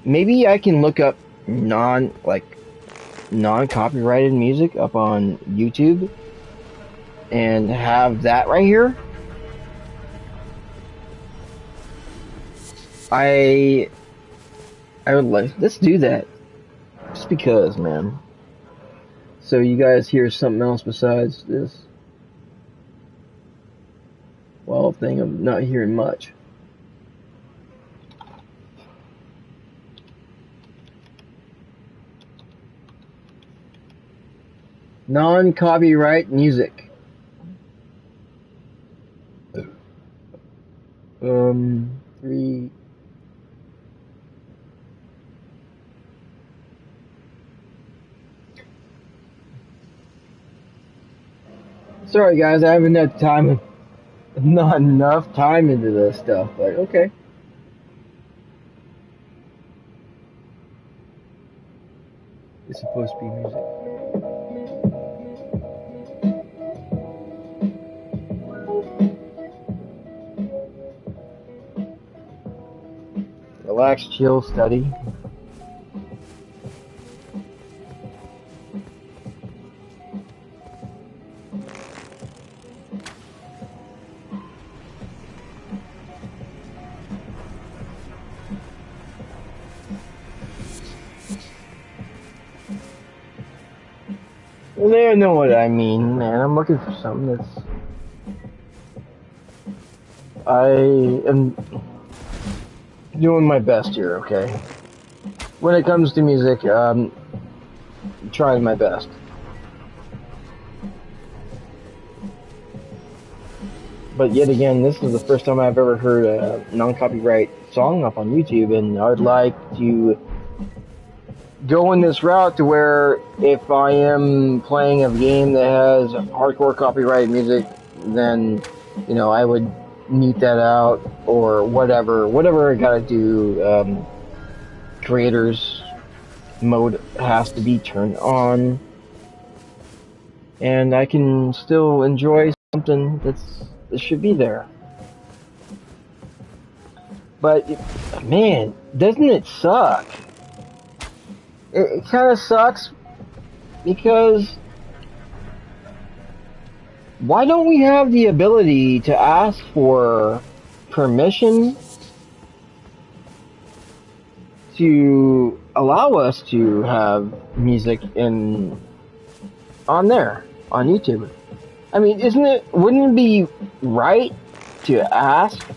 maybe I can look up non-copyrighted music up on YouTube and have that right here. I would like, let's do that. Just because, man. So you guys hear something else besides this wild thing of not hearing much. Non-copyright music. Three. Sorry guys, I haven't had time, not enough time into this stuff, but okay. It's supposed to be music. Relax, chill, study. Well, they know what I mean, man. I'm looking for something that's... I am doing my best here, okay? When it comes to music, trying my best. But yet again, this is the first time I've ever heard a non-copyright song up on YouTube, and I would like to go in this route to where if I am playing a game that has hardcore copyrighted music, then, you know, I would mute that out or whatever I gotta do. Creators mode has to be turned on, and I can still enjoy something that should be there. But man, doesn't it suck? It kind of sucks because why don't we have the ability to ask for permission to allow us to have music on there, on YouTube? I mean, wouldn't it be right to ask,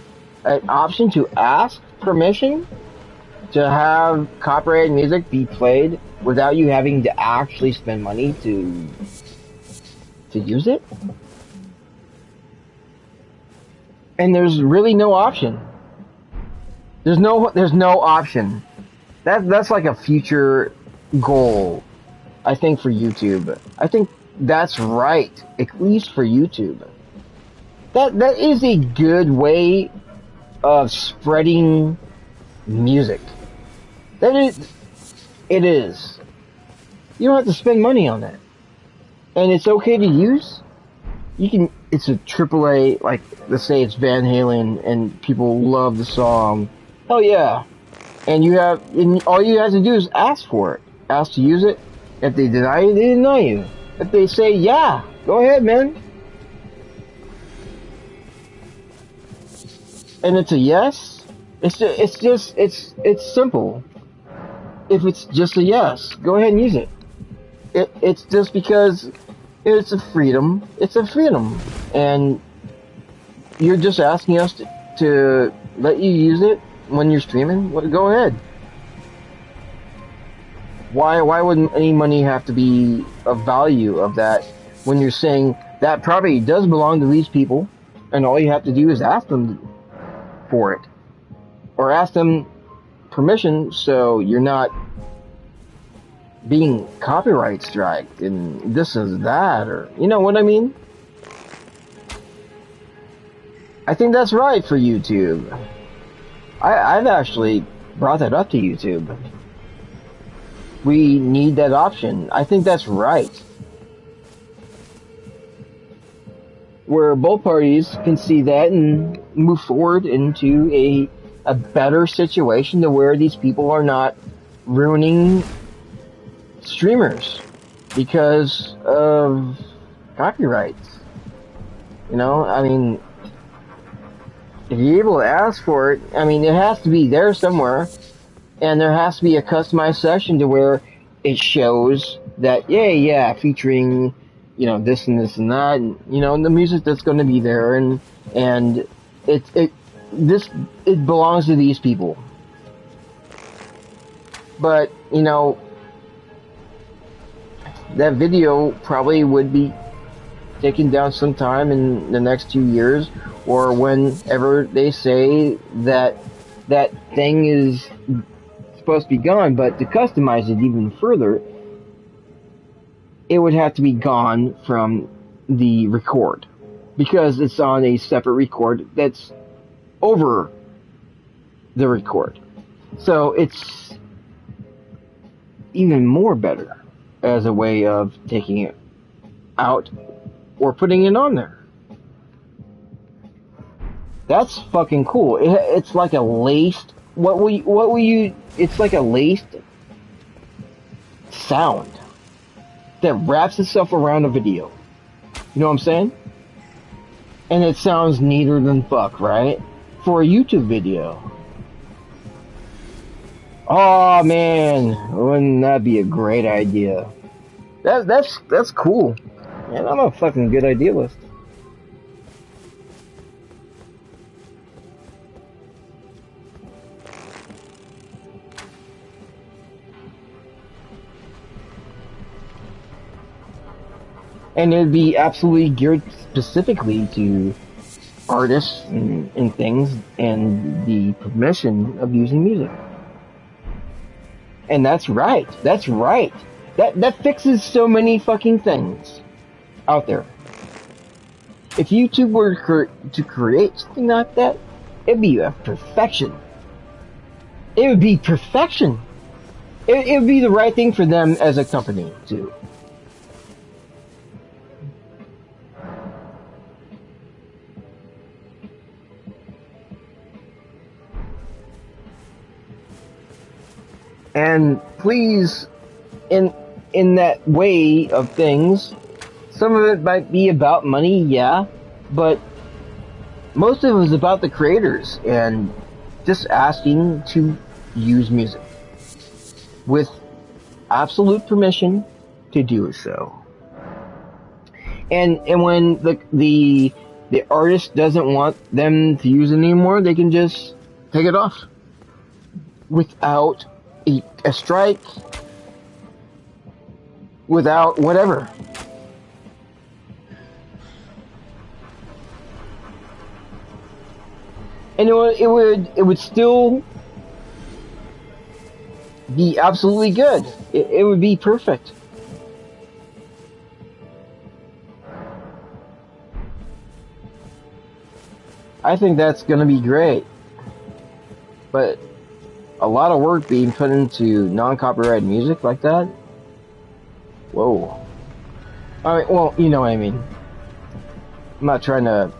an option to ask permission to have copyrighted music be played without you having to actually spend money to use it? And there's really no option. There's no option. That's like a future goal, I think, for YouTube. I think that's right, at least for YouTube. That is a good way of spreading music. It is. You don't have to spend money on that. And it's okay to use. It's a AAA, like, let's say it's Van Halen and people love the song. Hell yeah. And all you have to do is ask for it. Ask to use it. If they deny you, they deny you. If they say, yeah, go ahead, man. And it's a yes, it's simple. If it's just a yes, go ahead and use it. It's just because it's a freedom. It's a freedom. And you're just asking us to let you use it when you're streaming. Well, go ahead. Why would any money have to be a value of that when you're saying that property does belong to these people, and all you have to do is ask them for it, or ask them permission, so you're not being copyright striked and this is that, or you know what I mean? I think that's right for YouTube. I've actually brought that up to YouTube. We need that option. I think that's right. Where both parties can see that and move forward into a better situation to where these people are not ruining streamers because of copyrights. You know, I mean, if you're able to ask for it, I mean, it has to be there somewhere, and there has to be a customized section to where it shows that, yeah, featuring, you know, this and this and that, and you know, the music that's going to be there, and it belongs to these people. But you know, that video probably would be taken down sometime in the next 2 years, or whenever they say that that thing is supposed to be gone. But to customize it even further, it would have to be gone from the record, because it's on a separate record that's over the record. So it's even more better as a way of taking it out or putting it on there. That's fucking cool. It's like a laced. What will you? It's like a laced sound that wraps itself around a video. You know what I'm saying? And it sounds neater than fuck, right? For a YouTube video. Oh man, wouldn't that be a great idea? That's cool. Man, I'm a fucking good idealist. And it'd be absolutely geared specifically to artists and things and the permission of using music. And that's right. That's right. That fixes so many fucking things out there. If YouTube were to create something like that, it'd be a perfection. It would be perfection. It would be the right thing for them as a company too. And please, in that way of things, some of it might be about money, yeah, but most of it is about the creators and just asking to use music with absolute permission to do so. And when the artist doesn't want them to use it anymore, they can just take it off without a strike, without whatever. And it would still be absolutely good. It would be perfect. I think that's going to be great. But a lot of work being put into non-copyrighted music like that? Whoa. I mean, well, you know what I mean. I'm not trying to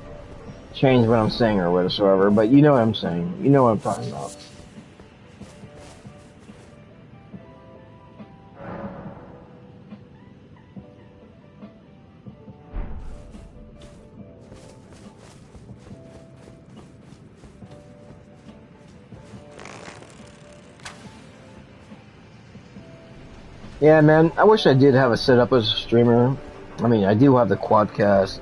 change what I'm saying or whatsoever, but you know what I'm saying. You know what I'm talking about. Yeah, man, I wish I did have a setup as a streamer. I mean, I do have the quadcast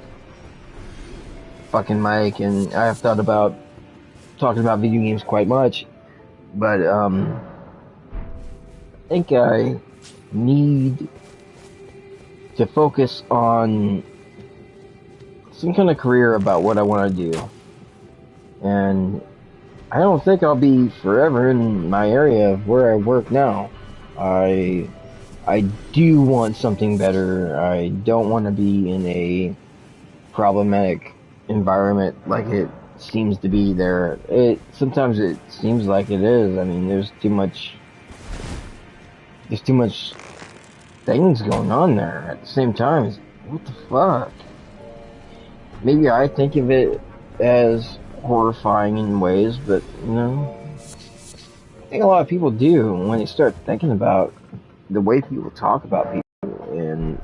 fucking mic, and I have thought about talking about video games quite much, but I think I need to focus on some kind of career about what I want to do. And I don't think I'll be forever in my area of where I work now. I I do want something better. I don't want to be in a problematic environment like it seems to be there. Sometimes it seems like it is. I mean, there's too much things going on there at the same time. What the fuck? Maybe I think of it as horrifying in ways, but I think a lot of people do when they start thinking about the way people talk about people and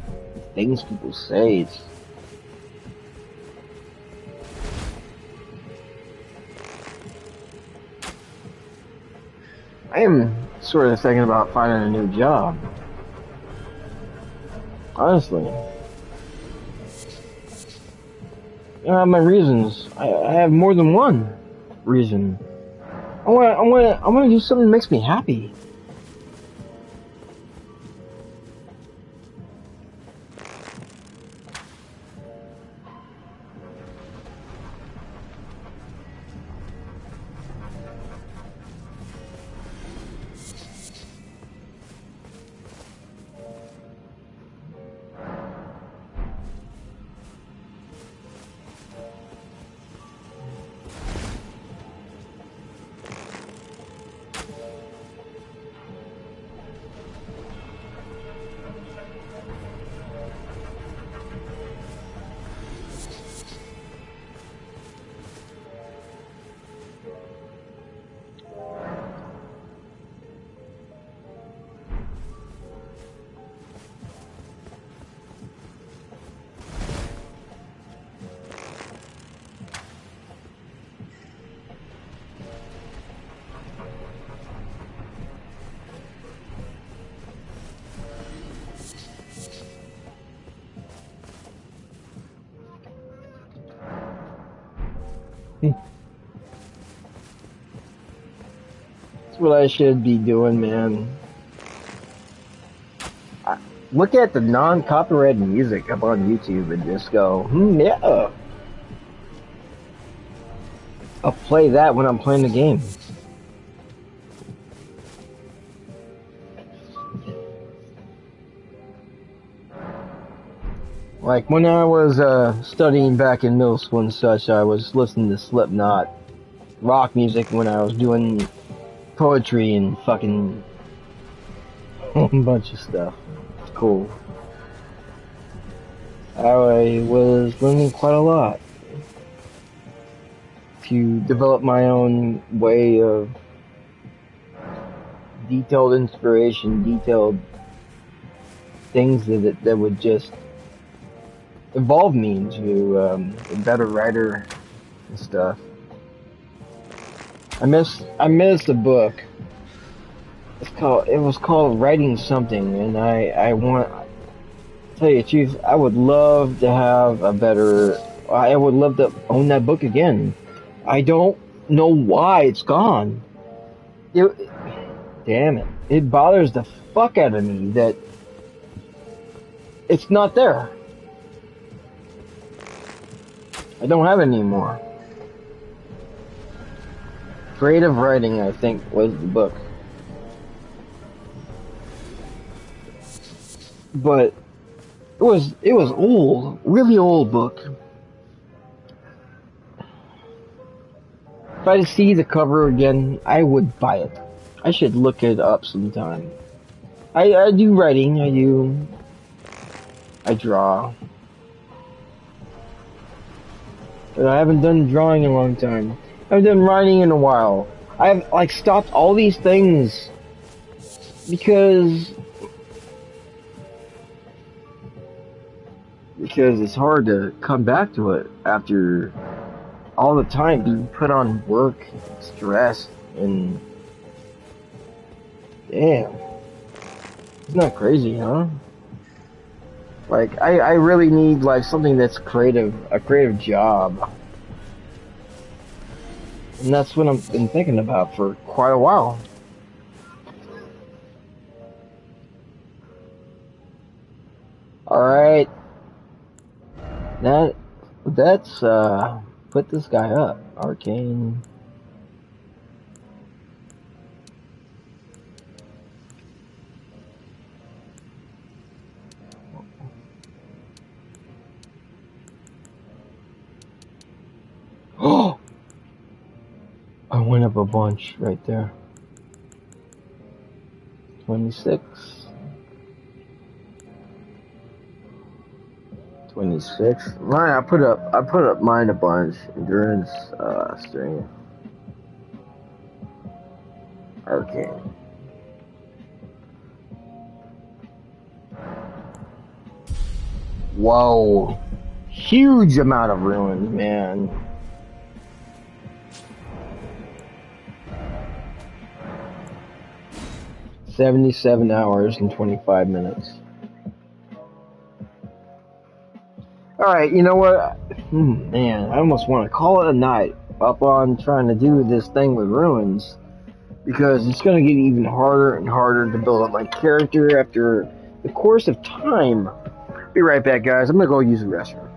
things people say. I am sort of thinking about finding a new job. Honestly. I have my reasons. I have more than one reason. I want to do something that makes me happy. That's what I should be doing, man. Look at the non-copyrighted music up on YouTube and just go, yeah. I'll play that when I'm playing the game. Like when I was studying back in middle school and such, I was listening to Slipknot, rock music when I was doing poetry and fucking a bunch of stuff. It's cool. I was learning quite a lot to develop my own way of detailed inspiration, detailed things that would just evolve me into a better writer and stuff. I missed a book. It was called Writing Something, and I want to tell you the truth, I would love to have I would love to own that book again. I don't know why it's gone. Damn it. It bothers the fuck out of me that it's not there. I don't have it anymore. Creative Writing, I think, was the book. But it was old, really old book. If I see the cover again, I would buy it. I should look it up sometime. I do writing, I draw. But I haven't done drawing in a long time. I haven't done writing in a while. I've like stopped all these things because it's hard to come back to it after all the time being put on work, stress, and damn. Isn't that crazy, huh? Like, I really need, like, something that's creative, a creative job. And that's what I've been thinking about for quite a while. Alright. Let's put this guy up. Arcane. I went up a bunch right there. 26. 26. Mine, I put up mine a bunch. Endurance, strength. Okay. Whoa. Huge amount of ruins, man. $77 hours and 25 minutes. Alright, you know what? Man, I almost want to call it a night up on trying to do this thing with ruins. Because it's going to get even harder and harder to build up my character after the course of time. Be right back, guys. I'm going to go use the restroom.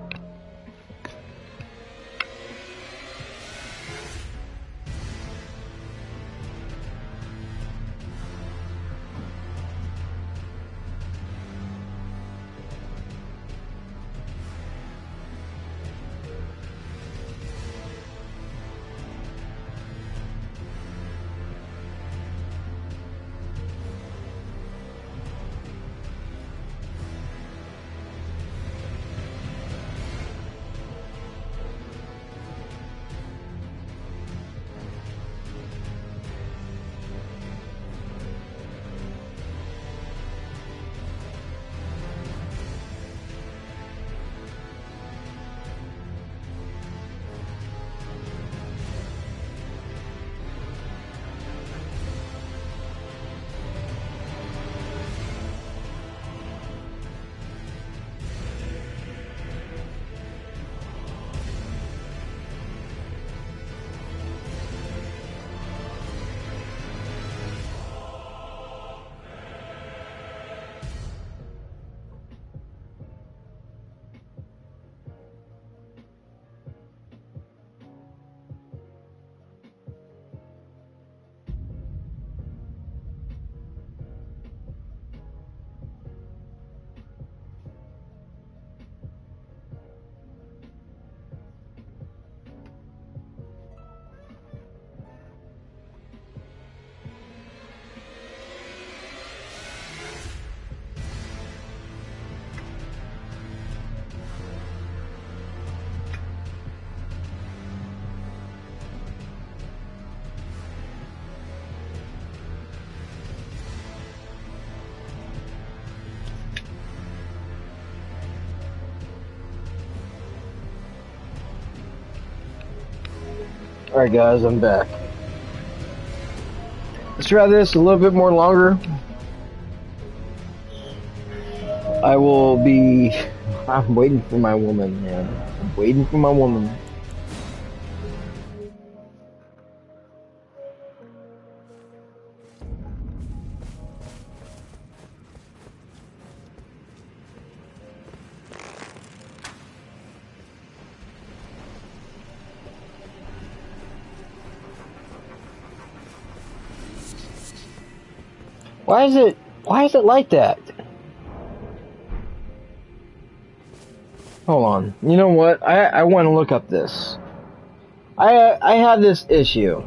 Alright guys, I'm back. Let's try this a little bit more longer. I'm waiting for my woman, man. I'm waiting for my woman. Why is it like that? Hold on. You know what? I want to look up this. I have this issue.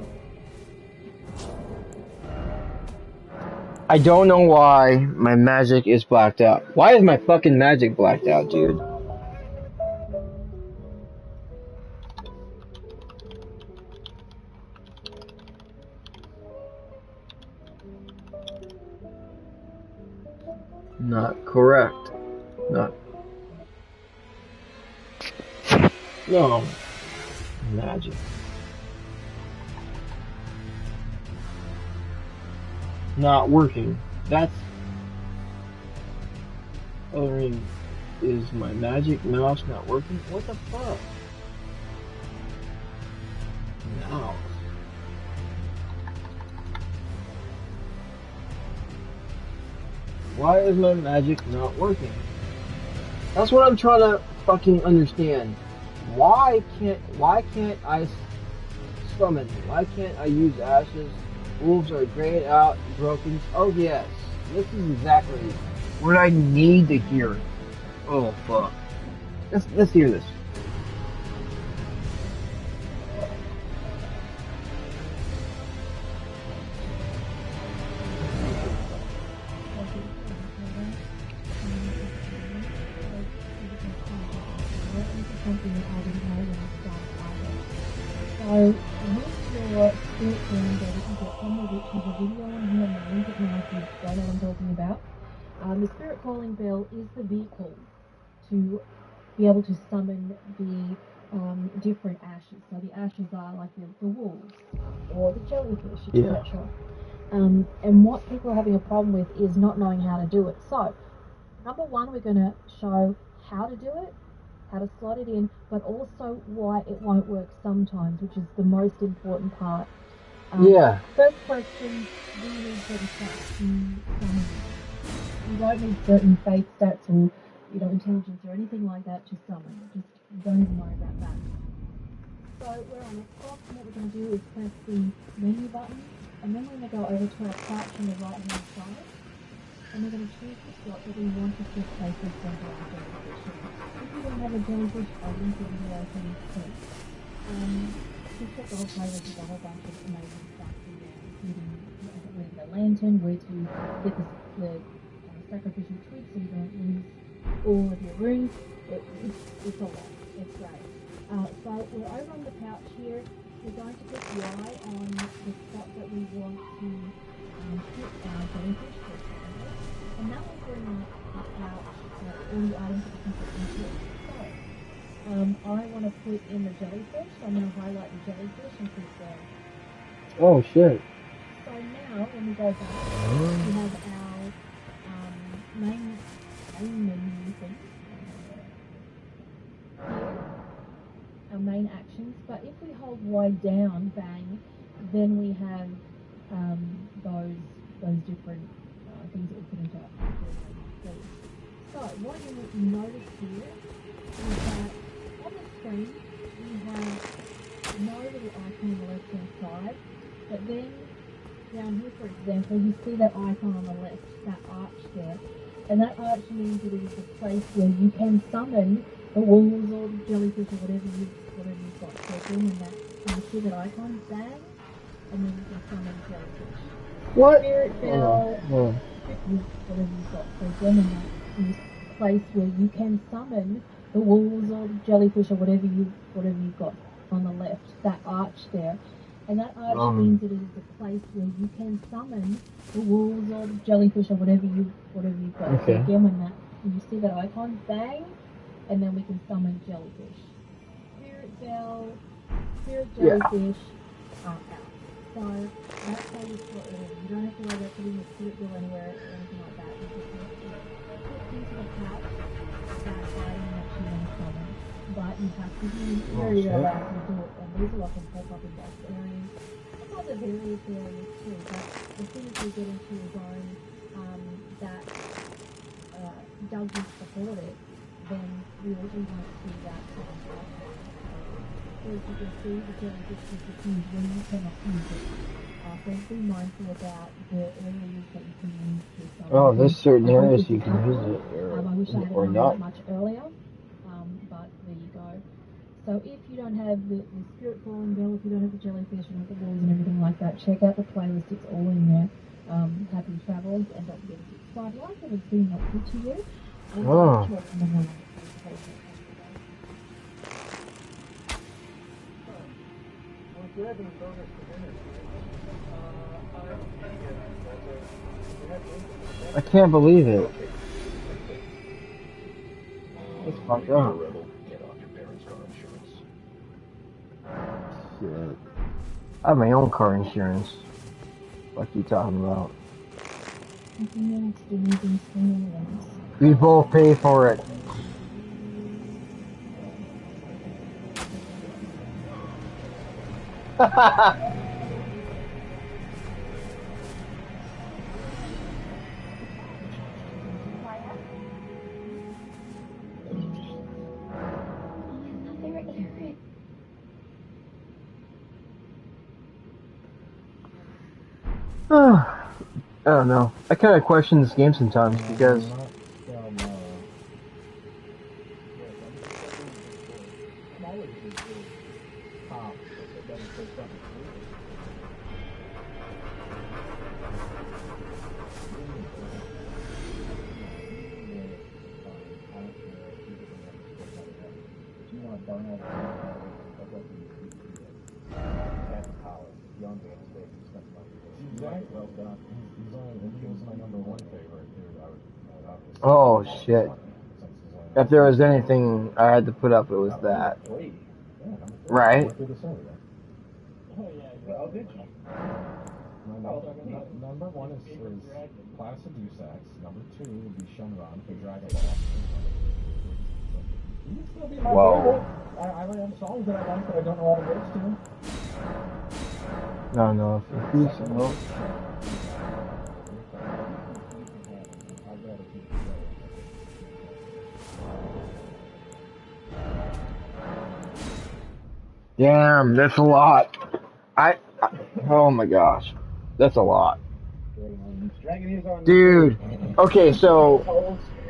I don't know why my magic is blacked out. Why is my fucking magic blacked out, dude? Not correct. Not. No. Magic. Not working. That's. I mean, is my magic mouse not working? What the fuck? Mouse. Why is my magic not working? That's what I'm trying to fucking understand. Why can't I summon? Why can't I use ashes? Wolves are grayed out, broken. Oh yes, this is exactly what I need to hear. Oh fuck. Let's hear this. something that I didn't know when I started either. So with your spirit calling that you get on the witch, there's a video on here, I'm going to link it now if you don't know what I'm talking about. The spirit calling bell is the vehicle to be able to summon the different ashes. So the ashes are like the wolves or the jellyfish, etc. And what people are having a problem with is not knowing how to do it. So number one, we're going to show how to do it, how to slot it in, but also why it won't work sometimes, which is the most important part. First question, do you need certain stats? You don't need certain faith stats or intelligence or anything like that to summon. Just don't even worry about that. So we're on Xbox, and what we're going to do is press the menu button, and then we're going to go over to our couch on the right hand side, and we're going to choose the slot that we want to just place in front of our jellyfish. If you don't have a jellyfish, I'll link the video to you too. TikTok the whole playlist with a whole bunch of amazing stuff in there, including with the lantern, where to get the sacrificial twig so you don't lose all of your runes. It's a lot. It's great. So we're over on the couch here. We're going to put Y on the spot that we want to put our jellyfish for, and that will bring up the couch all the items that we can put into it. So I want to put in the jellyfish. So I'm going to highlight the jellyfish and put there. Oh shit. So now when we go back, we have our main menu thing. Here, our main actions, but if we hold Y down, bang, then we have those different things that we put into our food. So what you will notice here is that on the screen we have no little icon on the left hand side, but then down here, for example, you see that icon on the left, that arch there, and that arch means it is a place where you can summon the wolves or the jellyfish or whatever you've got. So doing that, and you see that icon, bang, and then you can summon jellyfish. What? Spirit bell, whatever you've got. So again, in this place where you can summon the wolves or the jellyfish or whatever you've got on the left, that arch there. And that arch means it is a place where you can summon the wolves or the jellyfish or whatever you've got. Okay. So again, when you see that icon, bang, and then we can summon jellyfish. Spirit bell, spirit jellyfish, out. So that's how you slot it in. You don't have to worry about putting your spirit bell anywhere or anything like that. You just have to put into the pouch that item that you want to summon. But you have to be very allowed to do it. And these will often pop up in box areas. Some other various areas too. But as soon as we get into a zone that does not support it, then we won't see that. So as you can see, the jellyfish is diffused when you cannot use it. So be mindful about the areas that you can use to summon. Oh, there's certain areas you can use it I wish I had or done not. that much earlier, but there you go. So if you don't have the spirit calling bell, if you don't have the jellyfish and the balls and everything like that, check out the playlist. It's all in there. Happy travels, and don't forget to subscribe, like if it's been helpful to you. I can't believe it. It's fucked up. Shit. I have my own car insurance. What you talking about? We both pay for it. I don't know. I kind of question this game sometimes because Oh shit. If there was anything I had to put up, it was that. Right? Number one is Class of Dusax. Number two would be Shenron for Dragon Ball. He would still be my favorite. I have songs that I like, but I don't know all the words to them. No, no. Damn, that's a lot. Oh my gosh, that's a lot. Dude, okay, so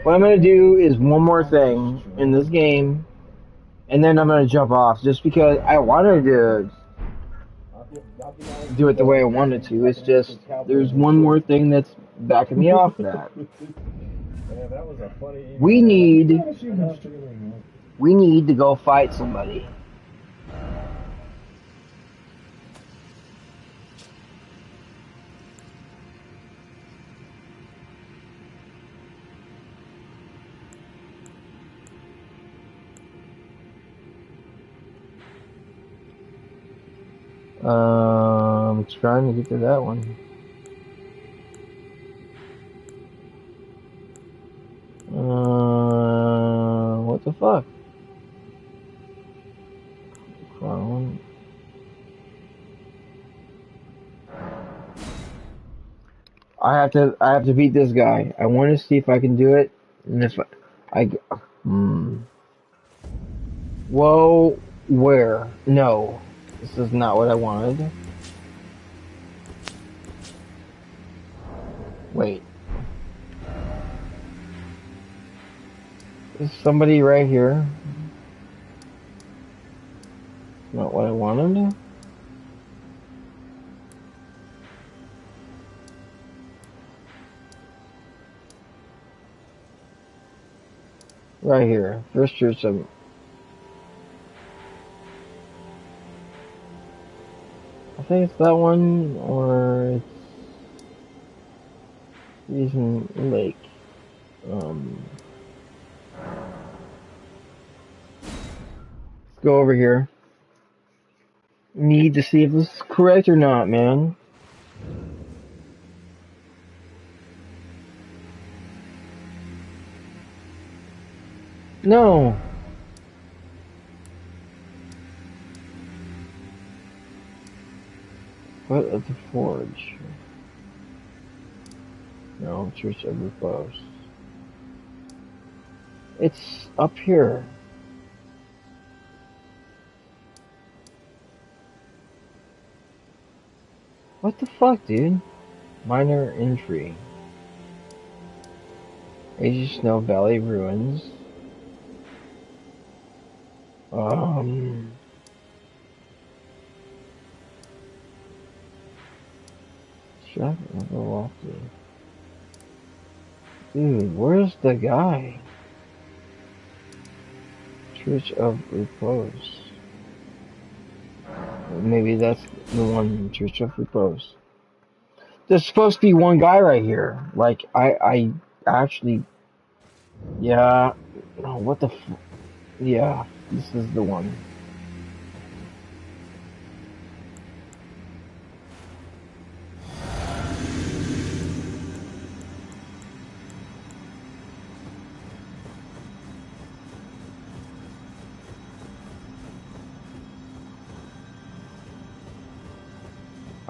what I'm gonna do is one more thing in this game, and then I'm gonna jump off, just because I wanted to do it the way I wanted to. It's just, there's one more thing that's backing me off that. We need to go fight somebody. Trying to get to that one. What the fuck? Clone. I have to beat this guy. I want to see if I can do it, and if Whoa, where? No, this is not what I wanted. Wait. There's somebody right here. Not what I wanted. Right here. First church of... I think it's that one, or it's... Reason Lake. Let's go over here. Need to see if this is correct or not, man. No. What of the Forge? No, Church of Repose. It's up here. What the fuck, dude? Minor entry. Age of Snow Valley Ruins. Shut up, lofty. Dude, where's the guy? Church of Repose. Maybe that's the one, Church of Repose. There's supposed to be one guy right here. Like, I actually... Yeah. Oh, what the yeah, this is the one.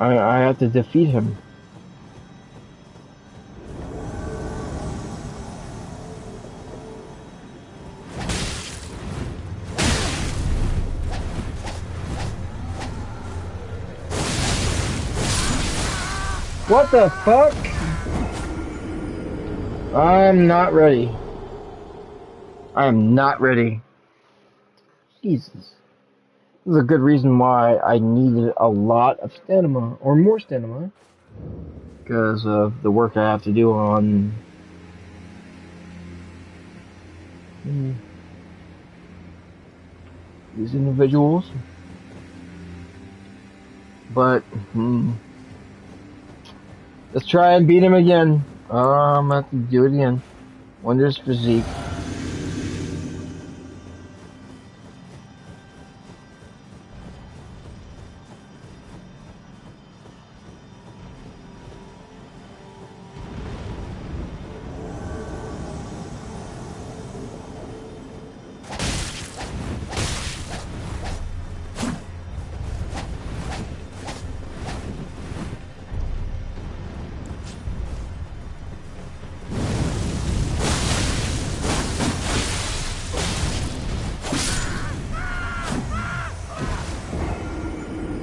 I have to defeat him. What the fuck? I'm not ready. I am not ready. Jesus. This is a good reason why I needed a lot of stamina, or more stamina, because of the work I have to do on... these individuals. But let's try and beat him again. I'm gonna have to do it again. Wondrous physique.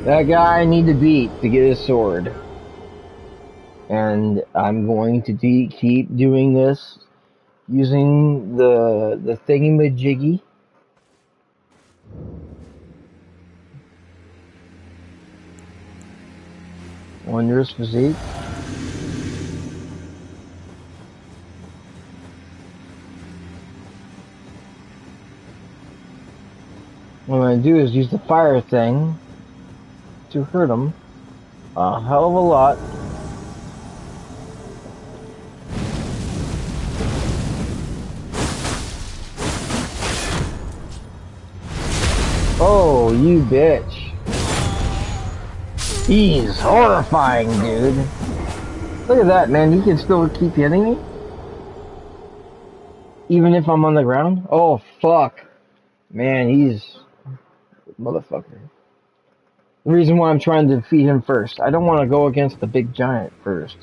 That guy I need to beat to get his sword. And I'm going to keep doing this using the thingy-majiggy. Wondrous physique. What I'm going to do is use the fire thing to hurt him a hell of a lot. Oh, you bitch. He's horrifying, dude. Look at that, man. He can still keep hitting me? Even if I'm on the ground? Oh, fuck. Man, he's... motherfucker. The reason why I'm trying to defeat him first. I don't want to go against the big giant first.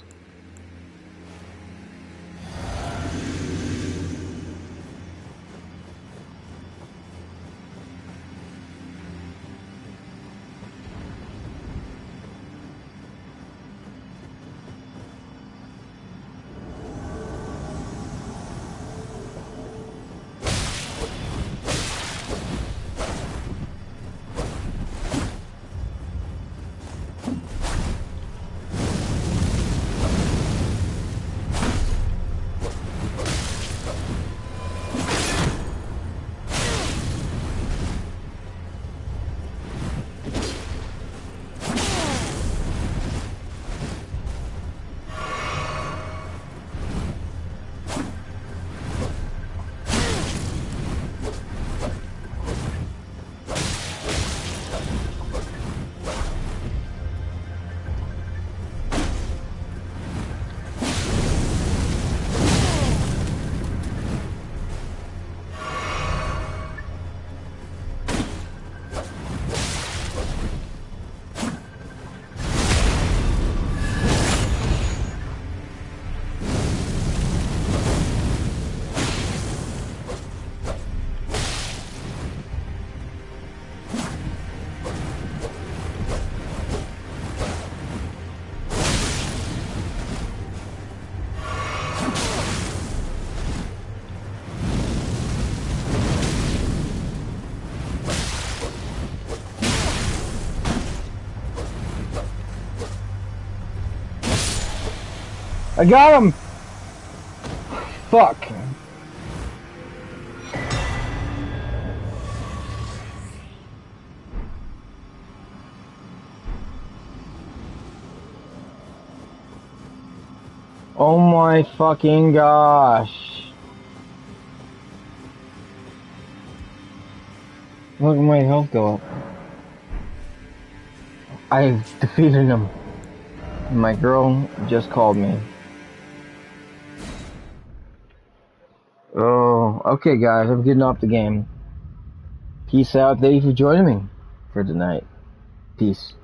I got him! Fuck. Oh my fucking gosh. Look at my health go up. I defeated him. My girl just called me. Oh, okay guys, I'm getting off the game. Peace out. Thank you for joining me for tonight. Peace.